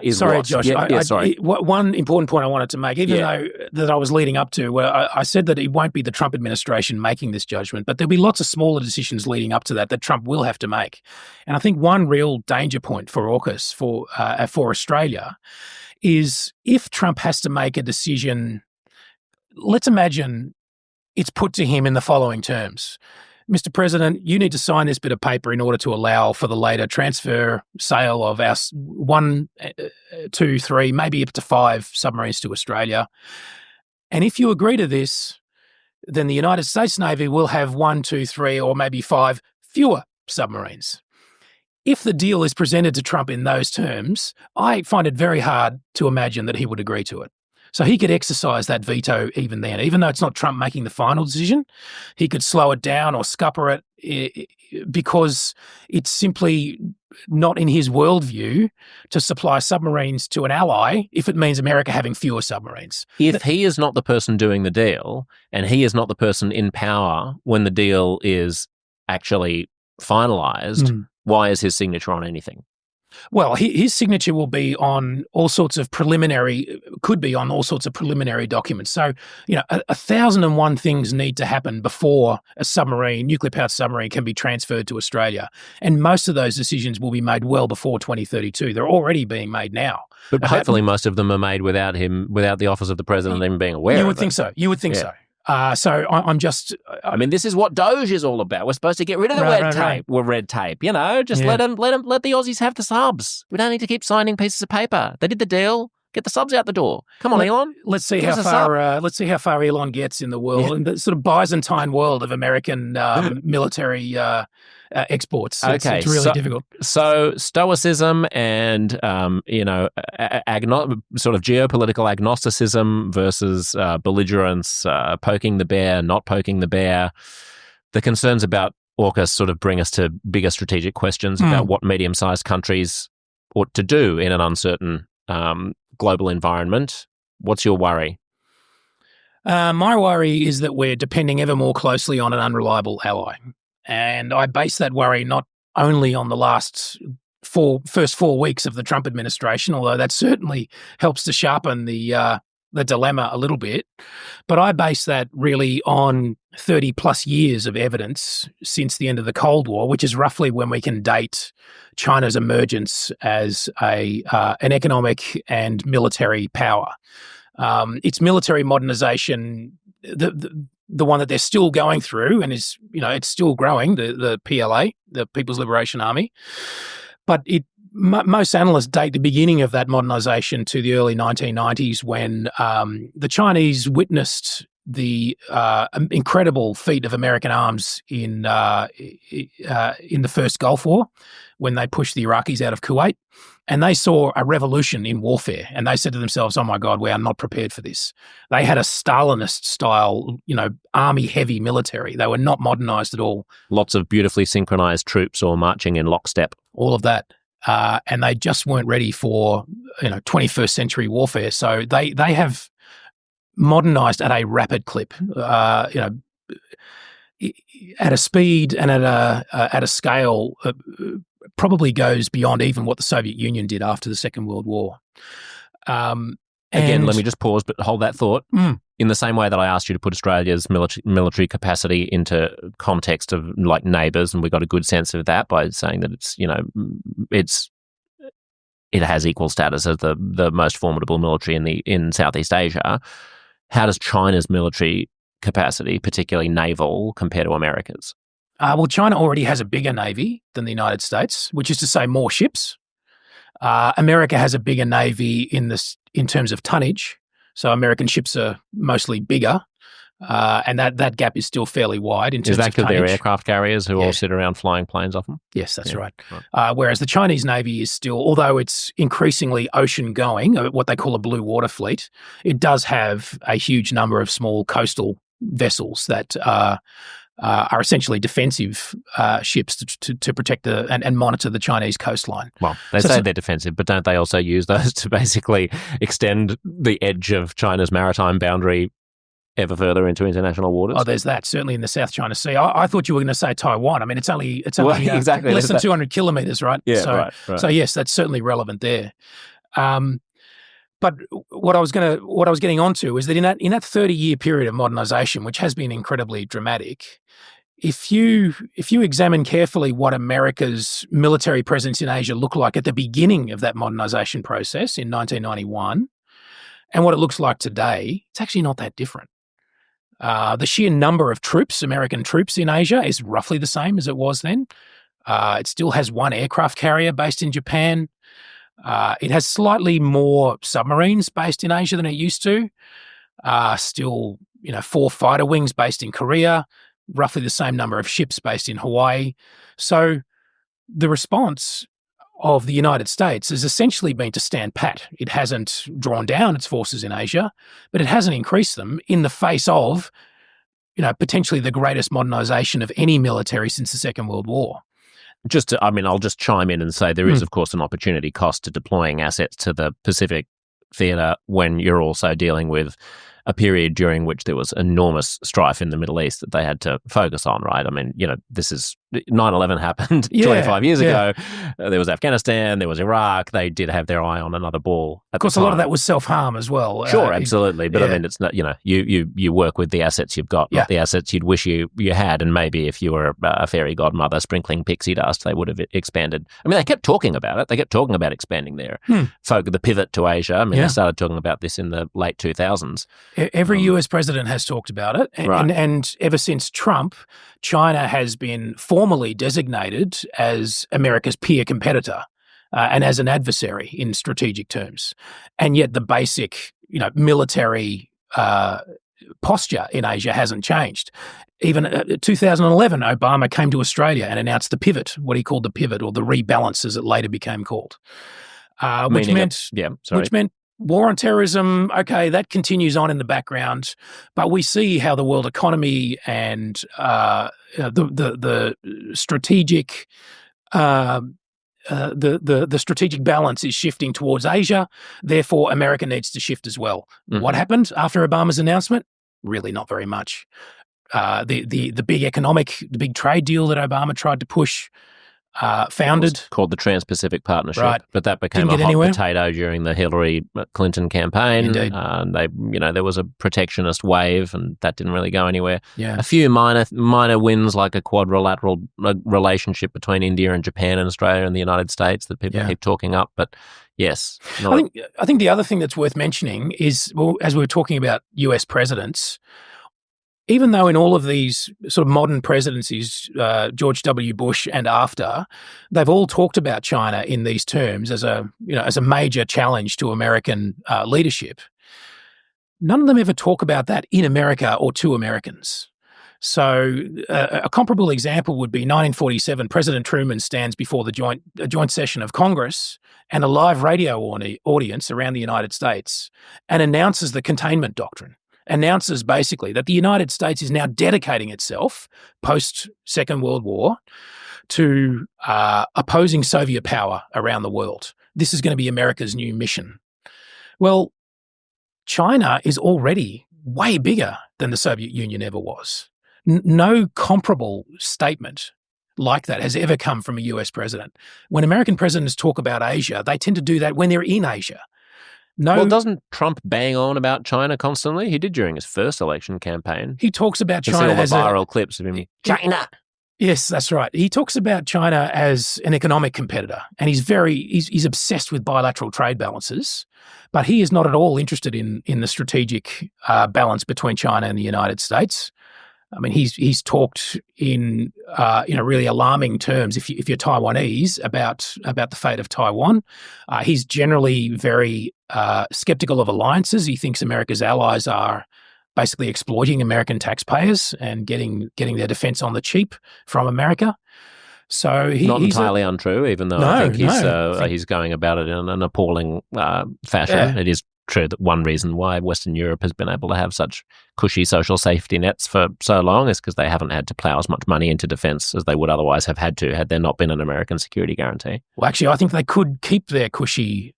Is sorry, what? Josh. Sorry. One important point I wanted to make, even though that I was leading up to, where I said that it won't be the Trump administration making this judgment, but there'll be lots of smaller decisions leading up to that Trump will have to make. And I think one real danger point for AUKUS, for Australia, is if Trump has to make a decision. Let's imagine it's put to him in the following terms. Mr. President, you need to sign this bit of paper in order to allow for the later transfer, sale of our 1, 2, 3, maybe up to 5 submarines to Australia. And if you agree to this, then the United States Navy will have 1, 2, 3, or maybe 5 fewer submarines. If the deal is presented to Trump in those terms, I find it very hard to imagine that he would agree to it. So he could exercise that veto even then. Even though it's not Trump making the final decision, he could slow it down or scupper it because it's simply not in his worldview to supply submarines to an ally if it means America having fewer submarines. If he is not the person doing the deal and he is not the person in power when the deal is actually finalized, why is his signature on anything? Well, his signature will be on all sorts of preliminary, could be on all sorts of preliminary documents. So, 1,001 things need to happen before a submarine, nuclear-powered submarine, can be transferred to Australia. And most of those decisions will be made well before 2032. They're already being made now. But hopefully most of them are made without the office of the president even being aware of it. You would think so. You would think so. So I'm just. I mean, this is what Doge is all about. We're supposed to get rid of the red tape. Right. We're red tape. Just let the Aussies have the subs. We don't need to keep signing pieces of paper. They did the deal. Get the subs out the door. Come on, Elon. Let's see how far. Let's see how far Elon gets in the world, in the sort of Byzantine world of American military exports. It's really difficult. So stoicism and sort of geopolitical agnosticism versus belligerence, poking the bear, not poking the bear. The concerns about AUKUS sort of bring us to bigger strategic questions about what medium-sized countries ought to do in an uncertain global environment. What's your worry? My worry is that we're depending ever more closely on an unreliable ally. And I base that worry not only on the first 4 weeks of the Trump administration, although that certainly helps to sharpen the dilemma a little bit, but I base that really on 30 plus years of evidence since the end of the Cold War, which is roughly when we can date China's emergence as an economic and military power. Its military modernization, the one that they're still going through and is, it's still growing, the PLA, the People's Liberation Army, but most analysts date the beginning of that modernization to the early 1990s when the Chinese witnessed the incredible feat of American arms in the first Gulf War when they pushed the Iraqis out of Kuwait. And they saw a revolution in warfare. And they said to themselves, oh, my God, we are not prepared for this. They had a Stalinist-style, army-heavy military. They were not modernized at all. Lots of beautifully synchronized troops all marching in lockstep. All of that. And they just weren't ready for 21st century warfare. So they have modernized at a rapid clip, at a speed and at a scale probably goes beyond even what the Soviet Union did after the Second World War. Again, let me just pause, but hold that thought. In the same way that I asked you to put Australia's military capacity into context of like neighbours, and we got a good sense of that by saying that it has equal status as the most formidable military in Southeast Asia. How does China's military capacity, particularly naval, compare to America's? Well, China already has a bigger navy than the United States, which is to say more ships. America has a bigger navy in terms of tonnage. So American ships are mostly bigger, and that gap is still fairly wide in terms of tonnage. Is that because they're aircraft carriers who all sit around flying planes off them? Yes, that's right. Whereas the Chinese Navy is still, although it's increasingly ocean-going, what they call a blue water fleet, it does have a huge number of small coastal vessels that are essentially defensive ships to protect and monitor the Chinese coastline. Well, they say they're defensive, but don't they also use those to basically extend the edge of China's maritime boundary ever further into international waters. Oh, there's that, certainly in the South China Sea. I thought you were going to say Taiwan. I mean, it's only exactly less than 200 kilometres, right? Yeah, right. So yes, that's certainly relevant there. But what I was getting onto is that in that 30-year period of modernisation, which has been incredibly dramatic, if you examine carefully what America's military presence in Asia looked like at the beginning of that modernisation process in 1991, and what it looks like today, it's actually not that different. The sheer number of troops, American troops in Asia, is roughly the same as it was then. It still has one aircraft carrier based in Japan. It has slightly more submarines based in Asia than it used to. Still, 4 fighter wings based in Korea, roughly the same number of ships based in Hawaii. So the response of the United States has essentially been to stand pat. It hasn't drawn down its forces in Asia, but it hasn't increased them in the face of, potentially the greatest modernisation of any military since the Second World War. I'll just chime in and say there is, of course, an opportunity cost to deploying assets to the Pacific theatre when you're also dealing with a period during which there was enormous strife in the Middle East that they had to focus on, right? I mean, this is 9/11 happened 25 years ago. There was Afghanistan, there was Iraq. They did have their eye on another ball. Of course, a lot of that was self-harm as well. Sure, absolutely. But I mean, it's not, you work with the assets you've got, not the assets you'd wish you had. And maybe if you were a fairy godmother sprinkling pixie dust, they would have expanded. I mean, they kept talking about it. They kept talking about expanding their the pivot to Asia. I mean, they started talking about this in the late 2000s. Every US president has talked about it. And ever since Trump, China has been formally designated as America's peer competitor and as an adversary in strategic terms. And yet the basic, military posture in Asia hasn't changed. Even 2011, Obama came to Australia and announced the pivot, what he called the pivot, or the rebalance as it later became called, which meant war on terrorism, okay, that continues on in the background, but we see how the world economy and the strategic the strategic balance is shifting towards Asia. Therefore, America needs to shift as well. Mm-hmm. What happened after Obama's announcement? Really, not very much. The big trade deal that Obama tried to push. Founded called the Trans-Pacific Partnership, right. But that became a hot potato during the Hillary Clinton campaign. Indeed. There was a protectionist wave, and that didn't really go anywhere. Yeah. A few minor wins, like a quadrilateral relationship between India and Japan and Australia and the United States that people keep talking up. But yes, I think the other thing that's worth mentioning is, well, as we were talking about US presidents. Even though in all of these sort of modern presidencies, George W. Bush and after, they've all talked about China in these terms as a major challenge to American leadership, none of them ever talk about that in America or to Americans. So a comparable example would be 1947. President Truman stands before the joint session of Congress and a live radio audience around the United States and announces the containment doctrine. Announces basically that the United States is now dedicating itself post-Second World War to opposing Soviet power around the world. This is going to be America's new mission. Well, China is already way bigger than the Soviet Union ever was. No comparable statement like that has ever come from a US president. When American presidents talk about Asia, they tend to do that when they're in Asia. No, well, doesn't Trump bang on about China constantly? He did during his first election campain. He talks about China as viral clips of him. China. Yes, that's right. He talks about China as an economic competitor, and he's obsessed with bilateral trade balances. But he is not at all interested in the strategic balance between China and the United States. I mean, he's talked in really alarming terms. If you're Taiwanese about the fate of Taiwan, he's generally very skeptical of alliances. He thinks America's allies are basically exploiting American taxpayers and getting their defense on the cheap from America. So he's not entirely untrue, even though I think he's going about it in an appalling fashion. Yeah. It is true that one reason why Western Europe has been able to have such cushy social safety nets for so long is because they haven't had to plough as much money into defence as they would otherwise have had to had there not been an American security guarantee. Well, actually, I think they could keep their cushy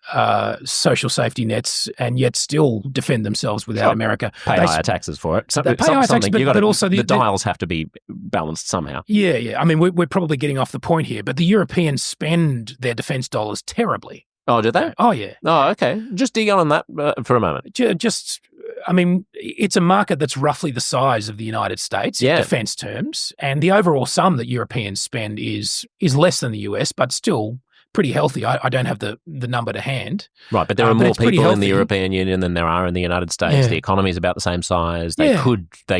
social safety nets and yet still defend themselves without America. Pay higher taxes for it. They pay higher taxes, but also the dials have to be balanced somehow. Yeah. I mean, we're probably getting off the point here, but the Europeans spend their defence dollars terribly. Oh, do they? Oh, yeah. Oh, okay. Just dig on that for a moment. I mean, it's a market that's roughly the size of the United States in defence terms, and the overall sum that Europeans spend is less than the US, but still pretty healthy. I don't have the number to hand. Right, but there are more people in the European Union than there are in the United States. Yeah. The economy is about the same size. They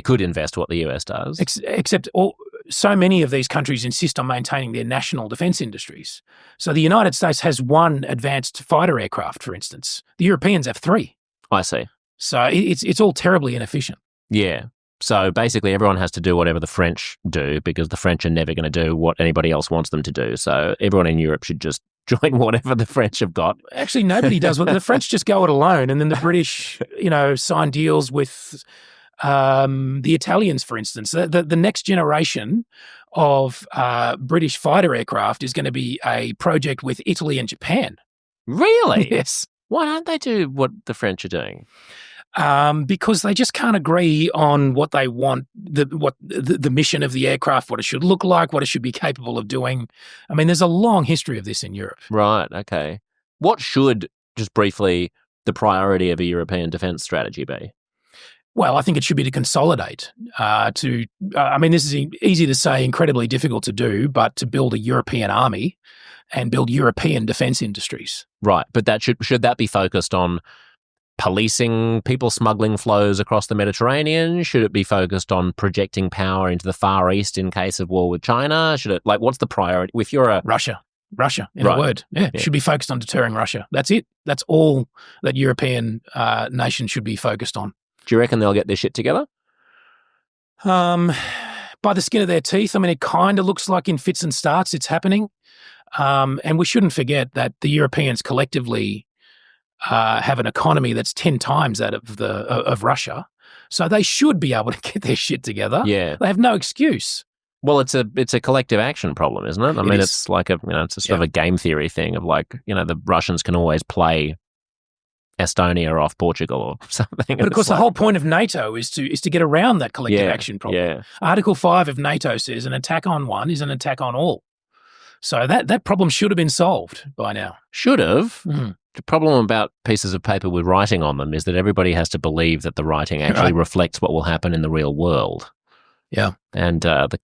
could invest what the US does. Except so many of these countries insist on maintaining their national defence industries. So the United States has one advanced fighter aircraft, for instance. The Europeans have 3. I see. So it's all terribly inefficient. Yeah. So basically everyone has to do whatever the French do because the French are never going to do what anybody else wants them to do. So everyone in Europe should just join whatever the French have got. Actually, nobody does. The French just go it alone, and then the British, sign deals with the Italians, for instance. The next generation of British fighter aircraft is going to be a project with Italy and Japan. Really? Yes. Why don't they do what the French are doing? Because they just can't agree on what they want, the mission of the aircraft, what it should look like, what it should be capable of doing. I mean, there's a long history of this in Europe. Right, okay. What should, just briefly, the priority of a European defence strategy be? Well, I think it should be to consolidate. This is easy to say, incredibly difficult to do, but to build a European army and build European defence industries. Right, but that should that be focused on policing people smuggling flows across the Mediterranean? Should it be focused on projecting power into the Far East in case of war with China? Should it, what's the priority? If you're a... Russia, in a word. Yeah, it should be focused on deterring Russia. That's it. That's all that European nations should be focused on. Do you reckon they'll get their shit together? By the skin of their teeth. I mean, it kind of looks like in fits and starts it's happening. And we shouldn't forget that the Europeans collectively have an economy that's 10 times that of Russia. So they should be able to get their shit together. Yeah. They have no excuse. Well, it's a collective action problem, isn't it? I mean, it's like it's a sort of a game theory thing of the Russians can always play Estonia off Portugal or something. But of course, the whole point of NATO is to get around that collective action problem. Yeah. Article 5 of NATO says an attack on one is an attack on all. So that problem should have been solved by now. Should have. Mm. The problem about pieces of paper with writing on them is that everybody has to believe that the writing actually reflects what will happen in the real world. Yeah. And the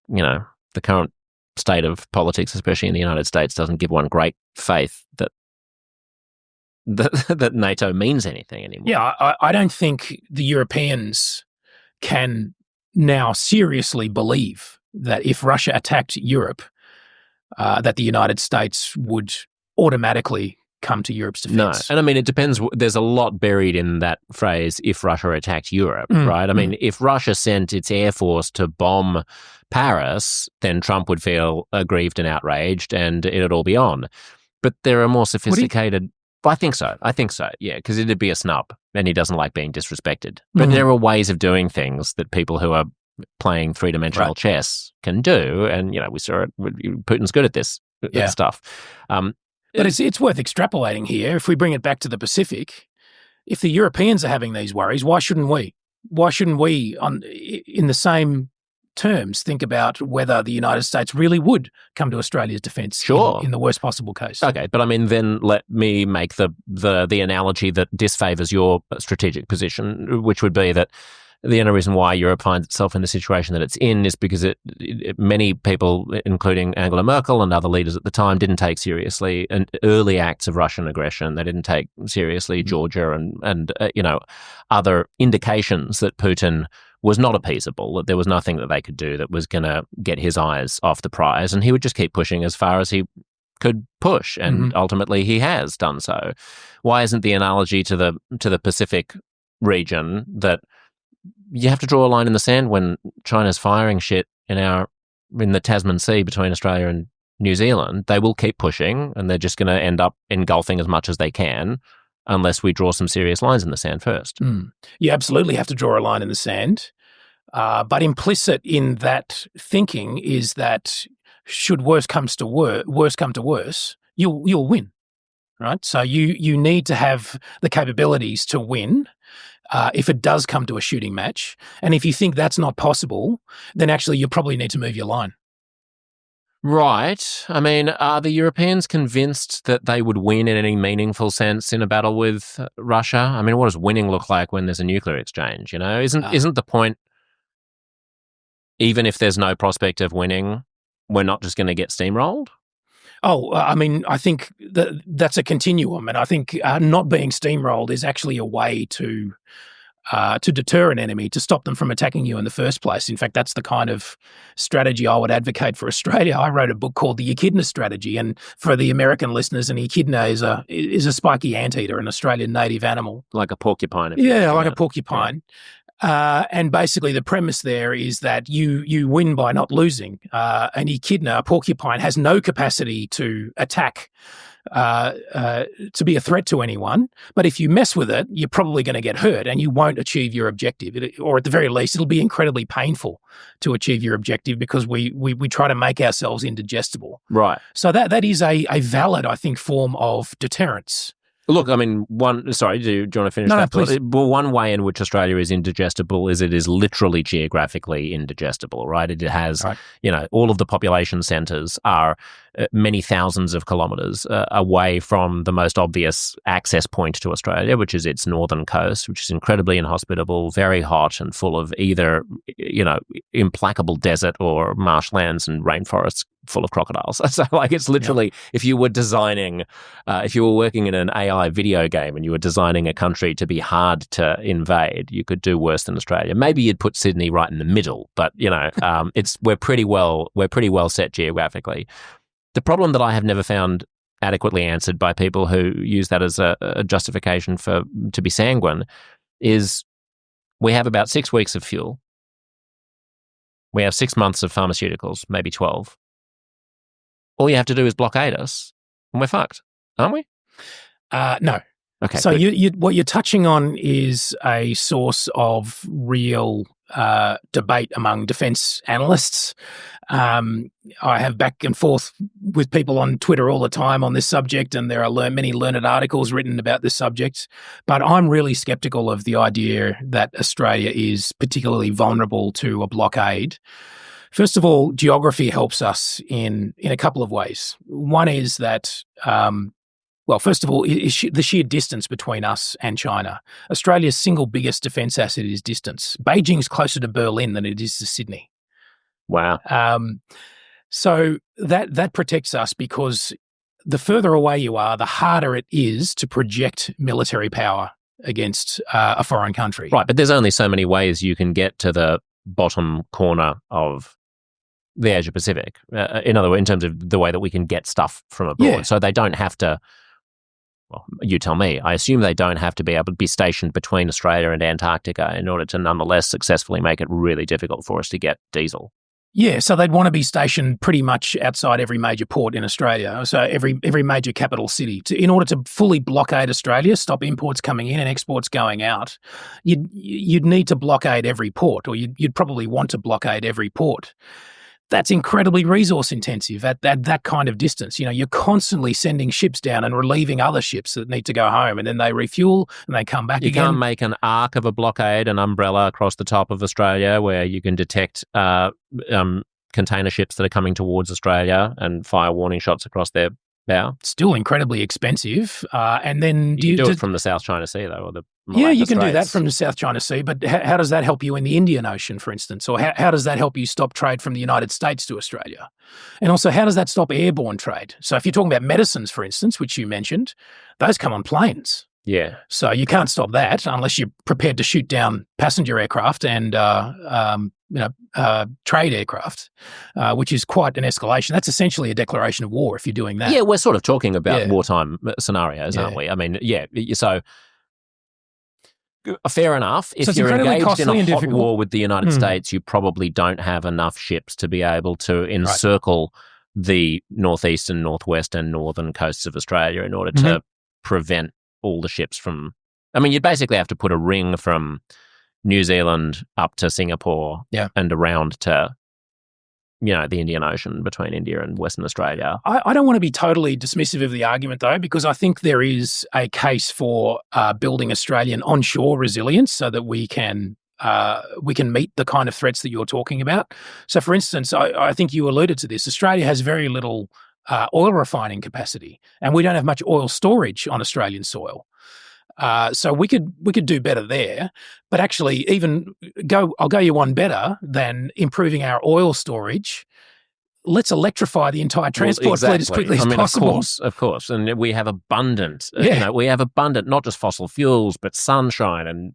current state of politics, especially in the United States, doesn't give one great faith that NATO means anything anymore. Yeah, I don't think the Europeans can now seriously believe that if Russia attacked Europe, that the United States would automatically come to Europe's defense. No, and I mean, it depends. There's a lot buried in that phrase, if Russia attacked Europe, right? I mean, if Russia sent its air force to bomb Paris, then Trump would feel aggrieved and outraged and it'd all be on. But there are more sophisticated... I think so, yeah, because it'd be a snub and he doesn't like being disrespected. But there are ways of doing things that people who are playing three-dimensional chess can do, and, we saw it, Putin's good at this stuff. But it's worth extrapolating here. If we bring it back to the Pacific, if the Europeans are having these worries, why shouldn't we? Why shouldn't we, in the same terms, think about whether the United States really would come to Australia's defence in the worst possible case? Okay, but I mean, then let me make the analogy that disfavours your strategic position, which would be that the only reason why Europe finds itself in the situation that it's in is because many people, including Angela Merkel and other leaders at the time, didn't take seriously early acts of Russian aggression. They didn't take seriously Georgia and other indications that Putin was not appeasable, that there was nothing that they could do that was going to get his eyes off the prize, and he would just keep pushing as far as he could push, and ultimately he has done so. Why isn't the analogy to the Pacific region that you have to draw a line in the sand when China's firing shit in the Tasman Sea between Australia and New Zealand? They will keep pushing, and they're just going to end up engulfing as much as they can. unless we draw some serious lines in the sand first. You absolutely have to draw a line in the sand. But implicit in that thinking is that should worse come to worse, you'll win, right? So you need to have the capabilities to win if it does come to a shooting match. And if you think that's not possible, then actually you probably need to move your line. Right. I mean, are the Europeans convinced that they would win in any meaningful sense in a battle with Russia? I mean, what does winning look like when there's a nuclear exchange? Isn't the point, even if there's no prospect of winning, we're not just going to get steamrolled? I mean, I think that's a continuum, and I think not being steamrolled is actually a way to deter an enemy, to stop them from attacking you in the first place. In fact, that's the kind of strategy I would advocate for Australia. I wrote a book called The Echidna Strategy, and for the American listeners, an echidna is a spiky anteater, an Australian native animal. Like a porcupine. Yeah, like a porcupine. And basically the premise there is that you win by not losing. An echidna, a porcupine, has no capacity to attack, to be a threat to anyone. But if you mess with it, you're probably going to get hurt and you won't achieve your objective. Or at the very least, it'll be incredibly painful to achieve your objective because we try to make ourselves indigestible. Right. So that is a valid, I think, form of deterrence. Look, I mean, do you want to finish that? No, please. Well, one way in which Australia is indigestible is it is literally geographically indigestible, right? It has, all of the population centres are many thousands of kilometres away from the most obvious access point to Australia, which is its northern coast, which is incredibly inhospitable, very hot and full of either, implacable desert or marshlands and rainforests full of crocodiles. So it's literally, if you were working in an AI video game and you were designing a country to be hard to invade, you could do worse than Australia. Maybe you'd put Sydney right in the middle, but we're pretty well set geographically. The problem that I have never found adequately answered by people who use that as a justification to be sanguine is we have about 6 weeks of fuel. We have 6 months of pharmaceuticals, maybe 12. All you have to do is blockade us, and we're fucked, aren't we? No. Okay. So what you're touching on is a source of real debate among defence analysts. I have back and forth with people on Twitter all the time on this subject, and there are many learned articles written about this subject. But I'm really sceptical of the idea that Australia is particularly vulnerable to a blockade. First of all, geography helps us in a couple of ways. One is that, first of all, the sheer distance between us and China. Australia's single biggest defence asset is distance. Beijing's closer to Berlin than it is to Sydney. Wow. So that protects us because the further away you are, the harder it is to project military power against a foreign country. Right, but there's only so many ways you can get to the bottom corner of the Asia Pacific. In other words, in terms of the way that we can get stuff from abroad. Yeah. So they don't have to, well, you tell me, I assume they don't have to be able to be stationed between Australia and Antarctica in order to nonetheless successfully make it really difficult for us to get diesel. Yeah, so they'd want to be stationed pretty much outside every major port in Australia, so every major capital city. In order to fully blockade Australia, stop imports coming in and exports going out, you'd need to blockade every port, or you'd probably want to blockade every port. That's incredibly resource intensive at that kind of distance. You're constantly sending ships down and relieving other ships that need to go home, and then they refuel and they come back again. You can't make an arc of a blockade, an umbrella across the top of Australia where you can detect container ships that are coming towards Australia and fire warning shots across their bow. Still incredibly expensive. And then you do it from the South China Sea, though, or the Malacca you can Straits. Do that from the South China Sea, but how does that help you in the Indian Ocean, for instance? Or how does that help you stop trade from the United States to Australia? And also, how does that stop airborne trade? So if you're talking about medicines, for instance, which you mentioned, those come on planes. Yeah. So you can't stop that unless you're prepared to shoot down passenger aircraft and trade aircraft, which is quite an escalation. That's essentially a declaration of war if you're doing that. Yeah, we're sort of talking about wartime scenarios, aren't we? I mean, so fair enough. If you're engaged in a hot war with the United States, you probably don't have enough ships to be able to encircle the northeast and northwest and northern coasts of Australia in order to prevent all the ships from. I mean, you'd basically have to put a ring from New Zealand up to Singapore and around to, the Indian Ocean between India and Western Australia. I don't want to be totally dismissive of the argument, though, because I think there is a case for building Australian onshore resilience so that we can meet the kind of threats that you're talking about. So, for instance, I think you alluded to this. Australia has very little oil refining capacity, and we don't have much oil storage on Australian soil. So we could do better there, but actually I'll go you one better than improving our oil storage. Let's electrify the entire transport fleet as quickly as possible. Of course. And we have abundant, not just fossil fuels, but sunshine and,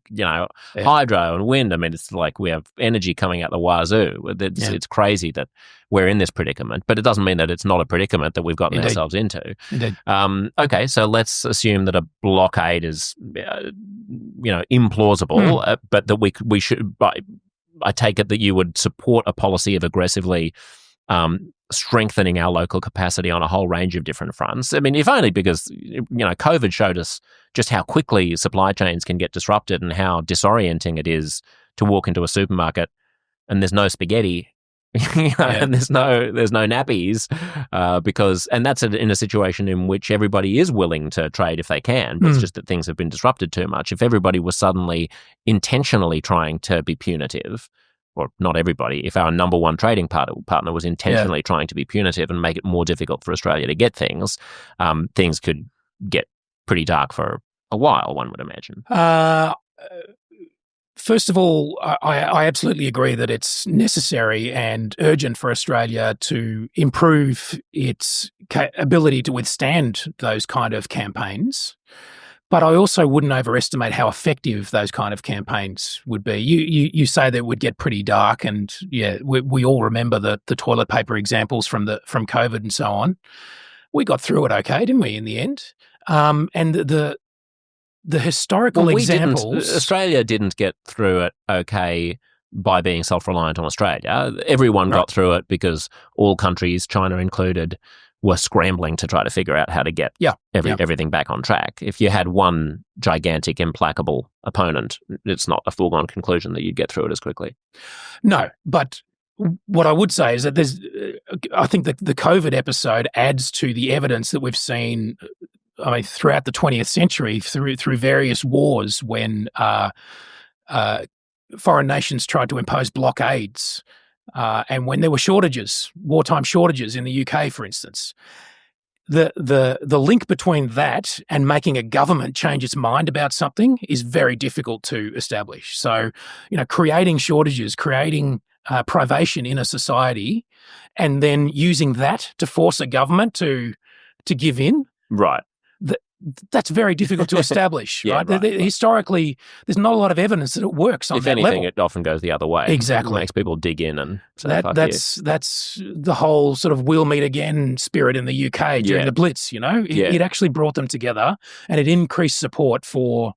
hydro and wind. I mean, it's like we have energy coming out the wazoo. It's crazy that we're in this predicament, but it doesn't mean that it's not a predicament that we've gotten ourselves into. Indeed. Okay, so let's assume that a blockade is, implausible, but that we should, I take it that you would support a policy of aggressively strengthening our local capacity on a whole range of different fronts. I mean, if only because, COVID showed us just how quickly supply chains can get disrupted and how disorienting it is to walk into a supermarket and there's no spaghetti, and there's no nappies, and that's in a situation in which everybody is willing to trade if they can, but it's just that things have been disrupted too much. If everybody was suddenly intentionally trying to be punitive, or not everybody, if our number one trading partner was intentionally trying to be punitive and make it more difficult for Australia to get things, things could get pretty dark for a while, one would imagine. First of all, I absolutely agree that it's necessary and urgent for Australia to improve its ability to withstand those kind of campaigns. But I also wouldn't overestimate how effective those kind of campaigns would be. You say that it would get pretty dark, and we all remember the toilet paper examples from COVID and so on. We got through it okay, didn't we? In the end, and the historical examples. Australia didn't get through it okay by being self-reliant on Australia. Everyone got through it because all countries, China included, were scrambling to try to figure out how to get everything back on track. If you had one gigantic, implacable opponent, it's not a foregone conclusion that you'd get through it as quickly. No, but what I would say is that I think that the COVID episode adds to the evidence that we've seen throughout the 20th century through various wars when foreign nations tried to impose blockades. And when there were wartime shortages in the UK, for instance, the link between that and making a government change its mind about something is very difficult to establish. So, creating shortages, creating privation in a society, and then using that to force a government to give in. Right. That's very difficult to establish, right? Historically, there's not a lot of evidence that it works on that level. If anything, it often goes the other way. Exactly. It makes people dig in and say, that's the whole sort of we'll meet again spirit in the UK during the Blitz, It actually brought them together, and it increased support for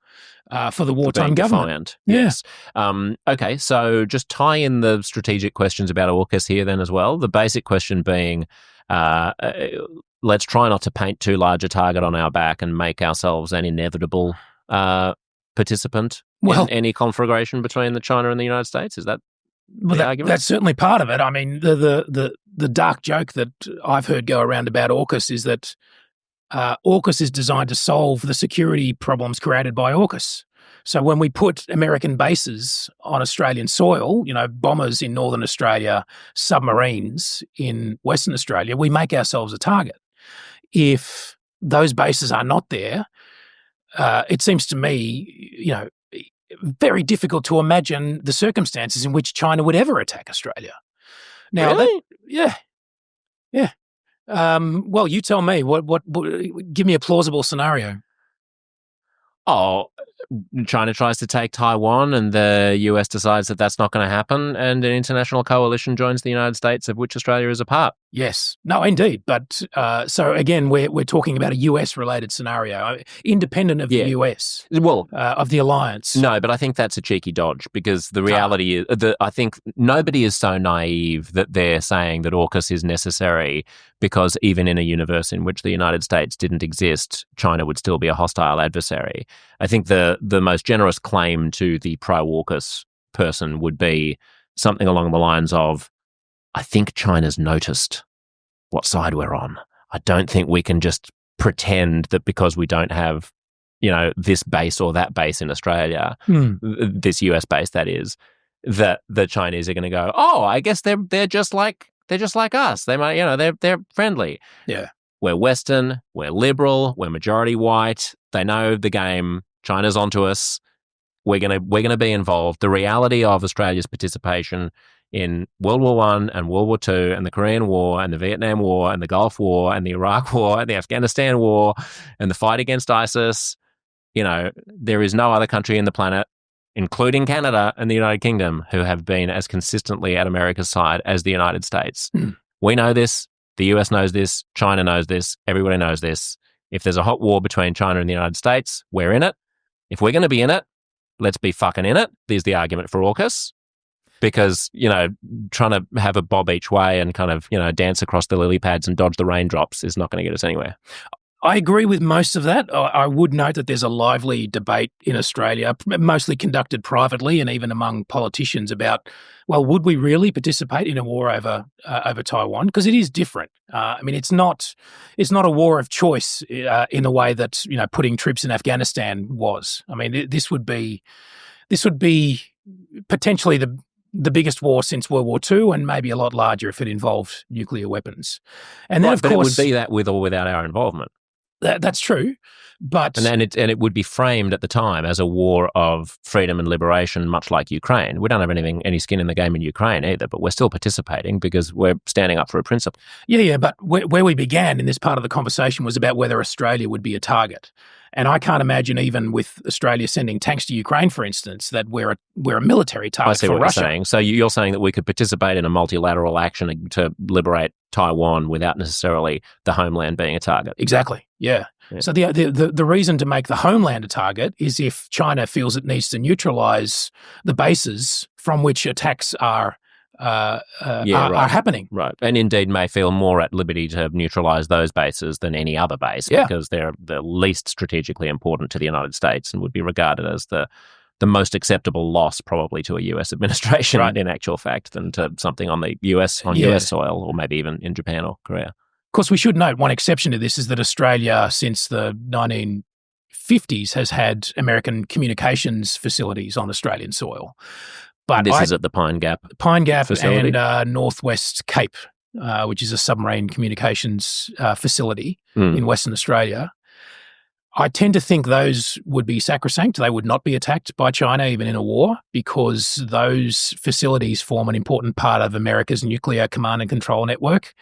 the wartime government. Yes. Okay, so just tie in the strategic questions about AUKUS here then as well. The basic question being, let's try not to paint too large a target on our back and make ourselves an inevitable participant in any conflagration between China and the United States. Is that the argument? That's certainly part of it. I mean, the dark joke that I've heard go around about AUKUS is that AUKUS is designed to solve the security problems created by AUKUS. So when we put American bases on Australian soil, bombers in Northern Australia, submarines in Western Australia, we make ourselves a target. If those bases are not there, it seems to me, very difficult to imagine the circumstances in which China would ever attack Australia. Now, really? Yeah. Well, you tell me. What? Give me a plausible scenario. Oh, China tries to take Taiwan and the US decides that that's not going to happen, and an international coalition joins the United States, of which Australia is a part. Yes. No, indeed. But so again, we're talking about a US-related scenario, independent of the US, of the alliance. No, but I think that's a cheeky dodge, because the reality is that I think nobody is so naive that they're saying that AUKUS is necessary because even in a universe in which the United States didn't exist, China would still be a hostile adversary. I think the most generous claim to the pro-AUKUS person would be something along the lines of, I think China's noticed what side we're on. I don't think we can just pretend that because we don't have, this base or that base in Australia, this US base that is, that the Chinese are going to go, oh, I guess they're just like us. They might, they're friendly. Yeah. We're Western, we're liberal, we're majority white. They know the game. China's onto us. We're gonna be involved. The reality of Australia's participation in World War I and World War II and the Korean War and the Vietnam War and the Gulf War and the Iraq War and the Afghanistan War and the fight against ISIS, there is no other country in the planet, including Canada and the United Kingdom, who have been as consistently at America's side as the United States. We know this. The US knows this. China knows this. Everybody knows this. If there's a hot war between China and the United States, we're in it. If we're going to be in it, let's be fucking in it. There's the argument for AUKUS. Because, trying to have a bob each way and kind of, dance across the lily pads and dodge the raindrops is not going to get us anywhere. I agree with most of that. I would note that there's a lively debate in Australia, mostly conducted privately and even among politicians, about, well, would we really participate in a war over Taiwan? Because it is different. It's not a war of choice in the way that putting troops in Afghanistan was. This would be potentially the biggest war since World War II, and maybe a lot larger if it involved nuclear weapons. And then, of course, it would be that with or without our involvement. That's true, but it would be framed at the time as a war of freedom and liberation, much like Ukraine. We don't have any skin in the game in Ukraine either, but we're still participating because we're standing up for a principle. Yeah. But where we began in this part of the conversation was about whether Australia would be a target. And I can't imagine, even with Australia sending tanks to Ukraine, for instance, that we're a military target for Russia. I see what you're saying. So you're saying that we could participate in a multilateral action to liberate Taiwan without necessarily the homeland being a target. Exactly. Yeah. So the reason to make the homeland a target is if China feels it needs to neutralize the bases from which attacks are happening. Right. And indeed may feel more at liberty to neutralize those bases than any other base, because they're the least strategically important to the United States and would be regarded as the most acceptable loss probably to a US administration in actual fact than to something on the US soil, or maybe even in Japan or Korea. Of course, we should note one exception to this is that Australia, since the 1950s, has had American communications facilities on Australian soil. But this is at the Pine Gap facility. And Northwest Cape, which is a submarine communications facility in Western Australia. I tend to think those would be sacrosanct. They would not be attacked by China even in a war, because those facilities form an important part of America's nuclear command and control network.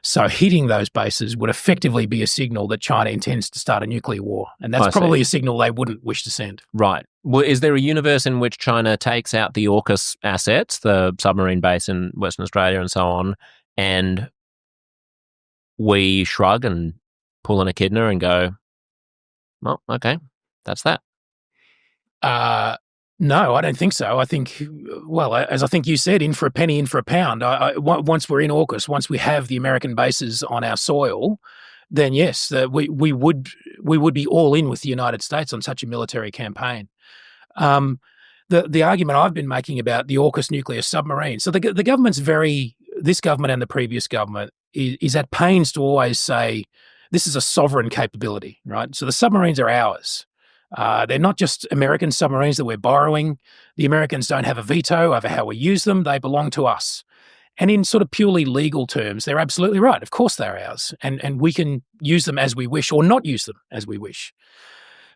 So hitting those bases would effectively be a signal that China intends to start a nuclear war. And that's probably a signal they wouldn't wish to send. Right. Well, is there a universe in which China takes out the AUKUS assets, the submarine base in Western Australia and so on, and we shrug and pull an echidna and go, well, okay, that's that? No, I don't think so. I think, well, as I think you said, in for a penny, in for a pound. Once we're in AUKUS, once we have the American bases on our soil, then yes, we would be all in with the United States on such a military campaign. The argument I've been making about the AUKUS nuclear submarine. So the government's this government and the previous government is at pains to always say this is a sovereign capability, right? So the submarines are ours. They're not just American submarines that we're borrowing. The Americans don't have a veto over how we use them. They belong to us. And in sort of purely legal terms, they're absolutely right. Of course they're ours. And we can use them as we wish or not use them as we wish.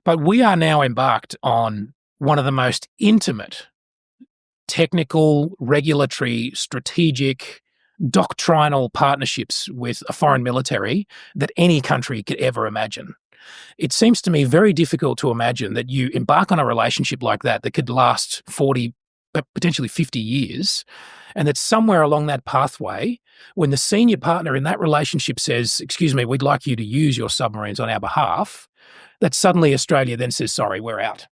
But we are now embarked on one of the most intimate technical, regulatory, strategic, doctrinal partnerships with a foreign military that any country could ever imagine. It seems to me very difficult to imagine that you embark on a relationship like that that could last 40, potentially 50 years, and that somewhere along that pathway, when the senior partner in that relationship says, excuse me, we'd like you to use your submarines on our behalf, that suddenly Australia then says, sorry, we're out.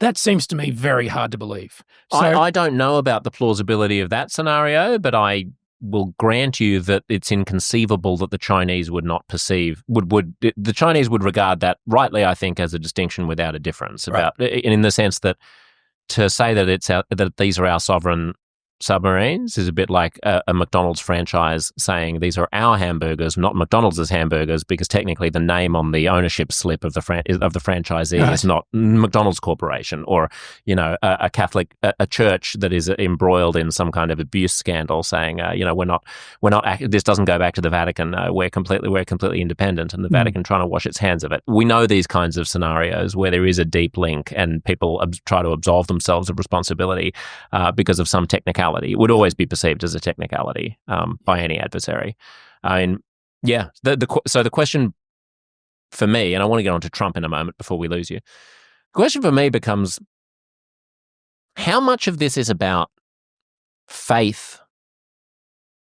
That seems to me very hard to believe. So, I don't know about the plausibility of that scenario, but I will grant you that it's inconceivable that the Chinese would not perceive the Chinese would regard that, rightly, I think, as a distinction without a difference, about in the sense that to say that that these are our sovereign submarines is a bit like a McDonald's franchise saying these are our hamburgers, not McDonald's hamburgers, because technically the name on the ownership slip of the franchisee is not McDonald's Corporation, or a Catholic a church that is embroiled in some kind of abuse scandal saying we're not this doesn't go back to the Vatican, we're completely independent, and the Vatican trying to wash its hands of it. We know these kinds of scenarios where there is a deep link and people try to absolve themselves of responsibility because of some technicality. It would always be perceived as a technicality by any adversary. I mean, yeah. So the question for me, and I want to get on to Trump in a moment before we lose you. The question for me becomes, how much of this is about faith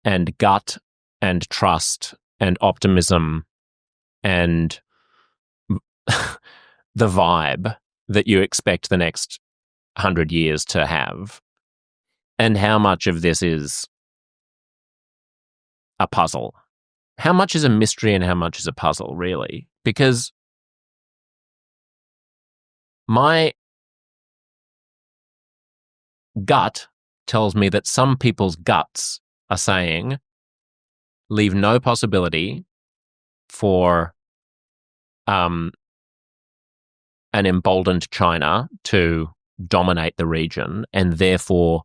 and gut and trust and optimism and the vibe that you expect the next 100 years to have? And how much of this is a puzzle? How much is a mystery and how much is a puzzle, really? Because my gut tells me that some people's guts are saying leave no possibility for an emboldened China to dominate the region, and therefore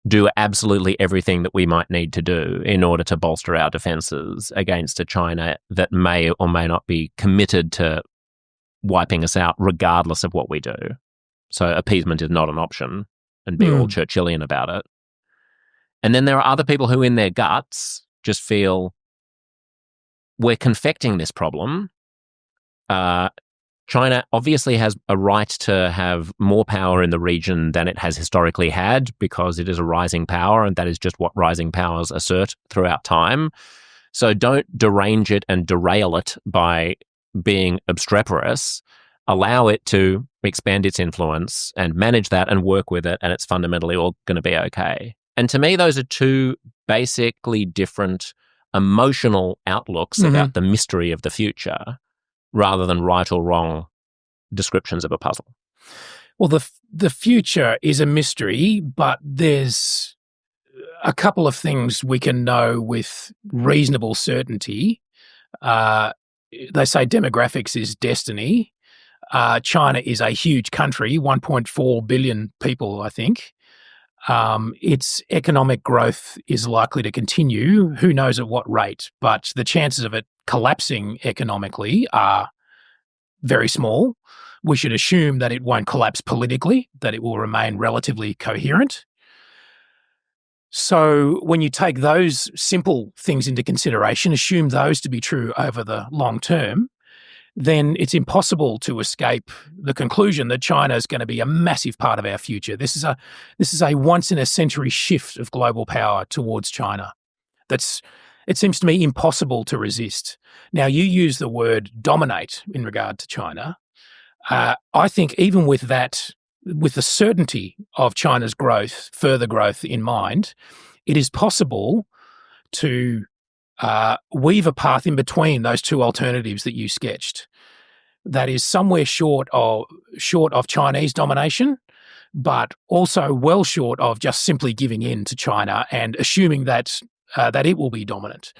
do absolutely everything that we might need to do in order to bolster our defenses against a China that may or may not be committed to wiping us out regardless of what we do. So appeasement is not an option, and be all Churchillian about it. And then there are other people who in their guts just feel we're confecting this problem. China obviously has a right to have more power in the region than it has historically had, because it is a rising power, and that is just what rising powers assert throughout time. So don't derange it and derail it by being obstreperous. Allow it to expand its influence and manage that and work with it, and it's fundamentally all going to be okay. And to me, those are two basically different emotional outlooks about the mystery of the future, rather than right or wrong descriptions of a puzzle. Well, the future is a mystery, but there's a couple of things we can know with reasonable certainty. They say demographics is destiny. China is a huge country, 1.4 billion people, I think. Its economic growth is likely to continue. Who knows at what rate? But the chances of it collapsing economically are very small. We should assume that it won't collapse politically, that it will remain relatively coherent. So when you take those simple things into consideration, assume those to be true over the long term, then it's impossible to escape the conclusion that China is going to be a massive part of our future. This is a once-in-a-century shift of global power towards China. It seems to me impossible to resist. Now, you use the word dominate in regard to China. I think even with that, with the certainty of China's growth, further growth in mind, it is possible to weave a path in between those two alternatives that you sketched. That is somewhere short of Chinese domination, but also well short of just simply giving in to China and assuming that it will be dominant.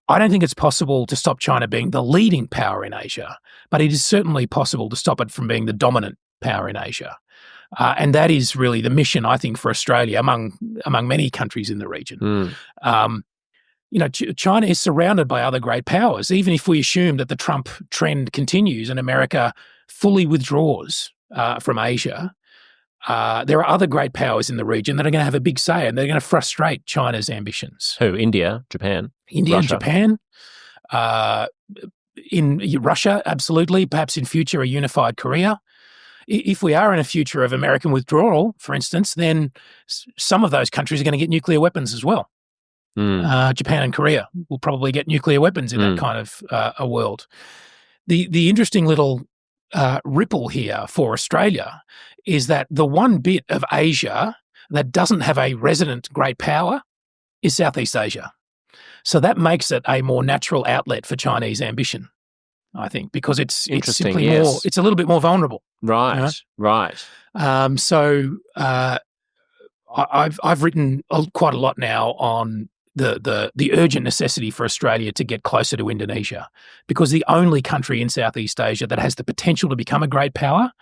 I don't think it's possible to stop China being the leading power in Asia, but it is certainly possible to stop it from being the dominant power in Asia. And that is really the mission, I think, for Australia among many countries in the region. China is surrounded by other great powers. Even if we assume that the Trump trend continues and America fully withdraws from Asia, there are other great powers in the region that are going to have a big say, and they're going to frustrate China's ambitions. Who? India, Japan, India Russia. and Japan. in Russia, absolutely. Perhaps in future, a unified Korea. If we are in a future of American withdrawal, for instance, then some of those countries are going to get nuclear weapons as well. Japan and Korea will probably get nuclear weapons in that kind of a world. The interesting little ripple here for Australia is that the one bit of Asia that doesn't have a resident great power is Southeast Asia. So that makes it a more natural outlet for Chinese ambition, I think, because it's simply more, it's a little bit more vulnerable. Right, you know? right. I've written quite a lot now on the urgent necessity for Australia to get closer to Indonesia, because the only country in Southeast Asia that has the potential to become a great power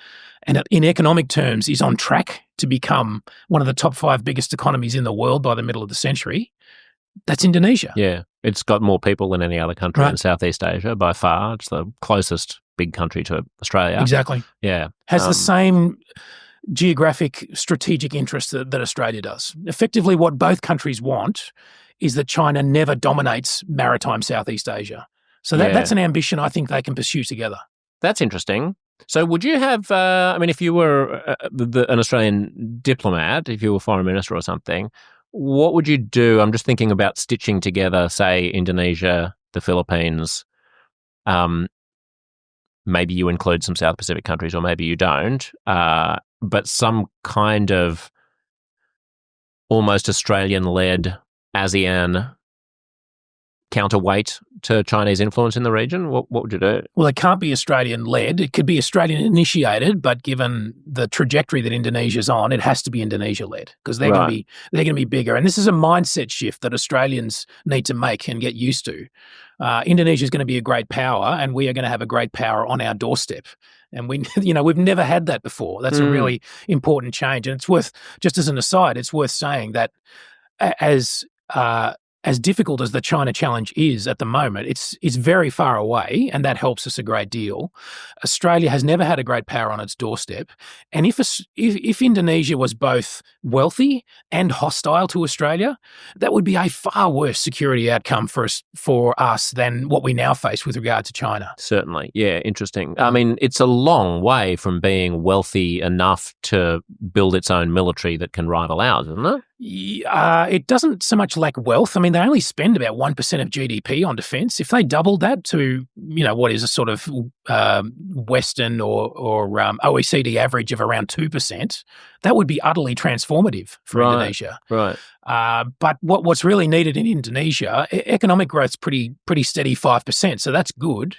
and in economic terms is on track to become one of the top 5 biggest economies in the world by the middle of the century, that's Indonesia. Yeah, it's got more people than any other country in Southeast Asia by far. It's the closest big country to Australia. Exactly. Yeah. Has the same geographic strategic interest that Australia does. Effectively, what both countries want is that China never dominates maritime Southeast Asia. So that's an ambition I think they can pursue together. That's interesting. So would you have, if you were an Australian diplomat, if you were foreign minister or something, what would you do? I'm just thinking about stitching together, say, Indonesia, the Philippines. Maybe you include some South Pacific countries or maybe you don't, but some kind of almost Australian-led ASEAN counterweight to Chinese influence in the region? What would you do? Well, it can't be Australian-led. It could be Australian-initiated, but given the trajectory that Indonesia's on, it has to be Indonesia-led because they're going to be bigger. And this is a mindset shift that Australians need to make and get used to. Indonesia is going to be a great power, and we are going to have a great power on our doorstep. And we've never had that before. That's a really important change. And it's worth, just as an aside, it's worth saying that as difficult as the China challenge is at the moment, it's very far away, and that helps us a great deal. Australia has never had a great power on its doorstep, and if Indonesia was both wealthy and hostile to Australia, that would be a far worse security outcome for us than what we now face with regard to China. Certainly, yeah, interesting. I mean, it's a long way from being wealthy enough to build its own military that can rival ours, isn't it? It doesn't so much lack wealth. I mean, they only spend about 1% of GDP on defence. If they doubled that to, what is a sort of Western or OECD average of around 2%, that would be utterly transformative for Indonesia. Right. But what's really needed in Indonesia, economic growth's pretty steady 5%, so that's good.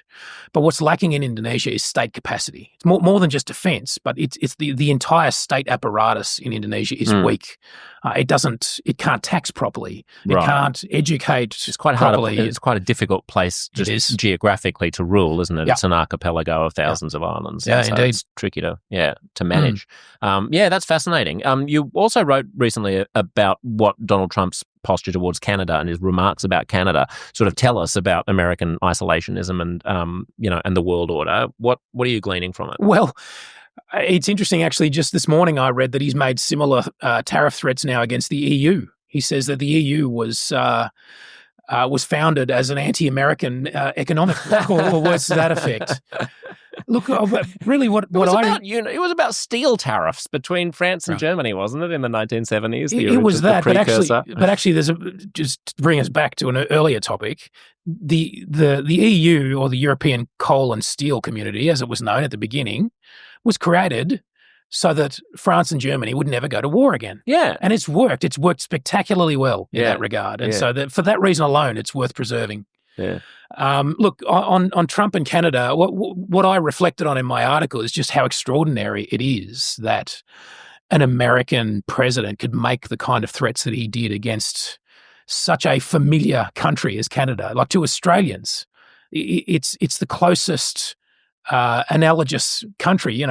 But what's lacking in Indonesia is state capacity. It's more than just defence, but it's the entire state apparatus in Indonesia is weak. It can't tax properly. It can't educate properly. It's quite a difficult place just geographically to rule, isn't it? It's an archipelago of thousands of islands. Yeah, so indeed. It's tricky to manage. That's fascinating. You also wrote recently about what Donald Trump's posture towards Canada and his remarks about Canada sort of tell us about American isolationism and and the world order. What are you gleaning from it? Well, it's interesting, actually. Just this morning, I read that he's made similar tariff threats now against the EU. He says that the EU was founded as an anti-American economic bloc, or words to that effect. Look, really, it was about steel tariffs between France and Germany, wasn't it, in the 1970s? It was that, but actually, just to bring us back to an earlier topic, the EU, or the European Coal and Steel Community, as it was known at the beginning, was created so that France and Germany would never go to war again. Yeah. And it's worked. It's worked spectacularly well in that regard. And so for that reason alone, it's worth preserving. Yeah. Look, on Trump and Canada, what I reflected on in my article is just how extraordinary it is that an American president could make the kind of threats that he did against such a familiar country as Canada. Like, to Australians, it's the closest analogous country,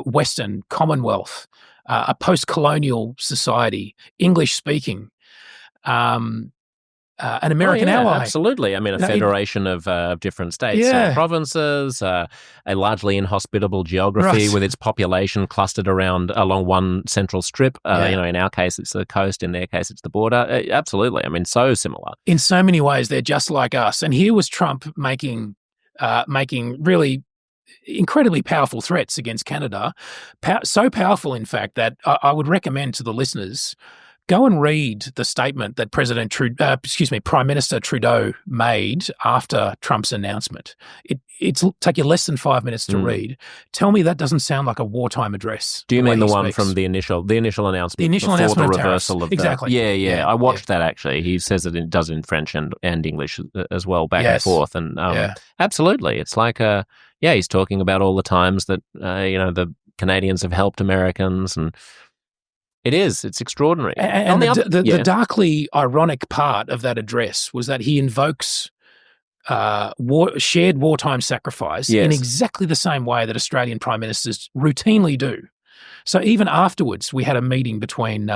Western Commonwealth, a post-colonial society, English-speaking, an American ally. Absolutely. I mean, a federation of different states and provinces, a largely inhospitable geography with its population clustered along one central strip. In our case, it's the coast. In their case, it's the border. Absolutely. I mean, so similar. In so many ways, they're just like us. And here was Trump making making really incredibly powerful threats against Canada. So powerful, in fact, that I would recommend to the listeners, go and read the statement that Prime Minister Trudeau made after Trump's announcement. It'll take you less than 5 minutes to read. Tell me that doesn't sound like a wartime address. Do you mean the one from the initial announcement? The initial before announcement the of reversal tariffs. of Exactly. Yeah. I watched that actually. He says that it does in French and English as well, back and forth. And absolutely, it's like he's talking about all the times that the Canadians have helped Americans, and it's extraordinary. And the darkly ironic part of that address was that he invokes shared wartime sacrifice in exactly the same way that Australian prime ministers routinely do. So even afterwards, we had a meeting between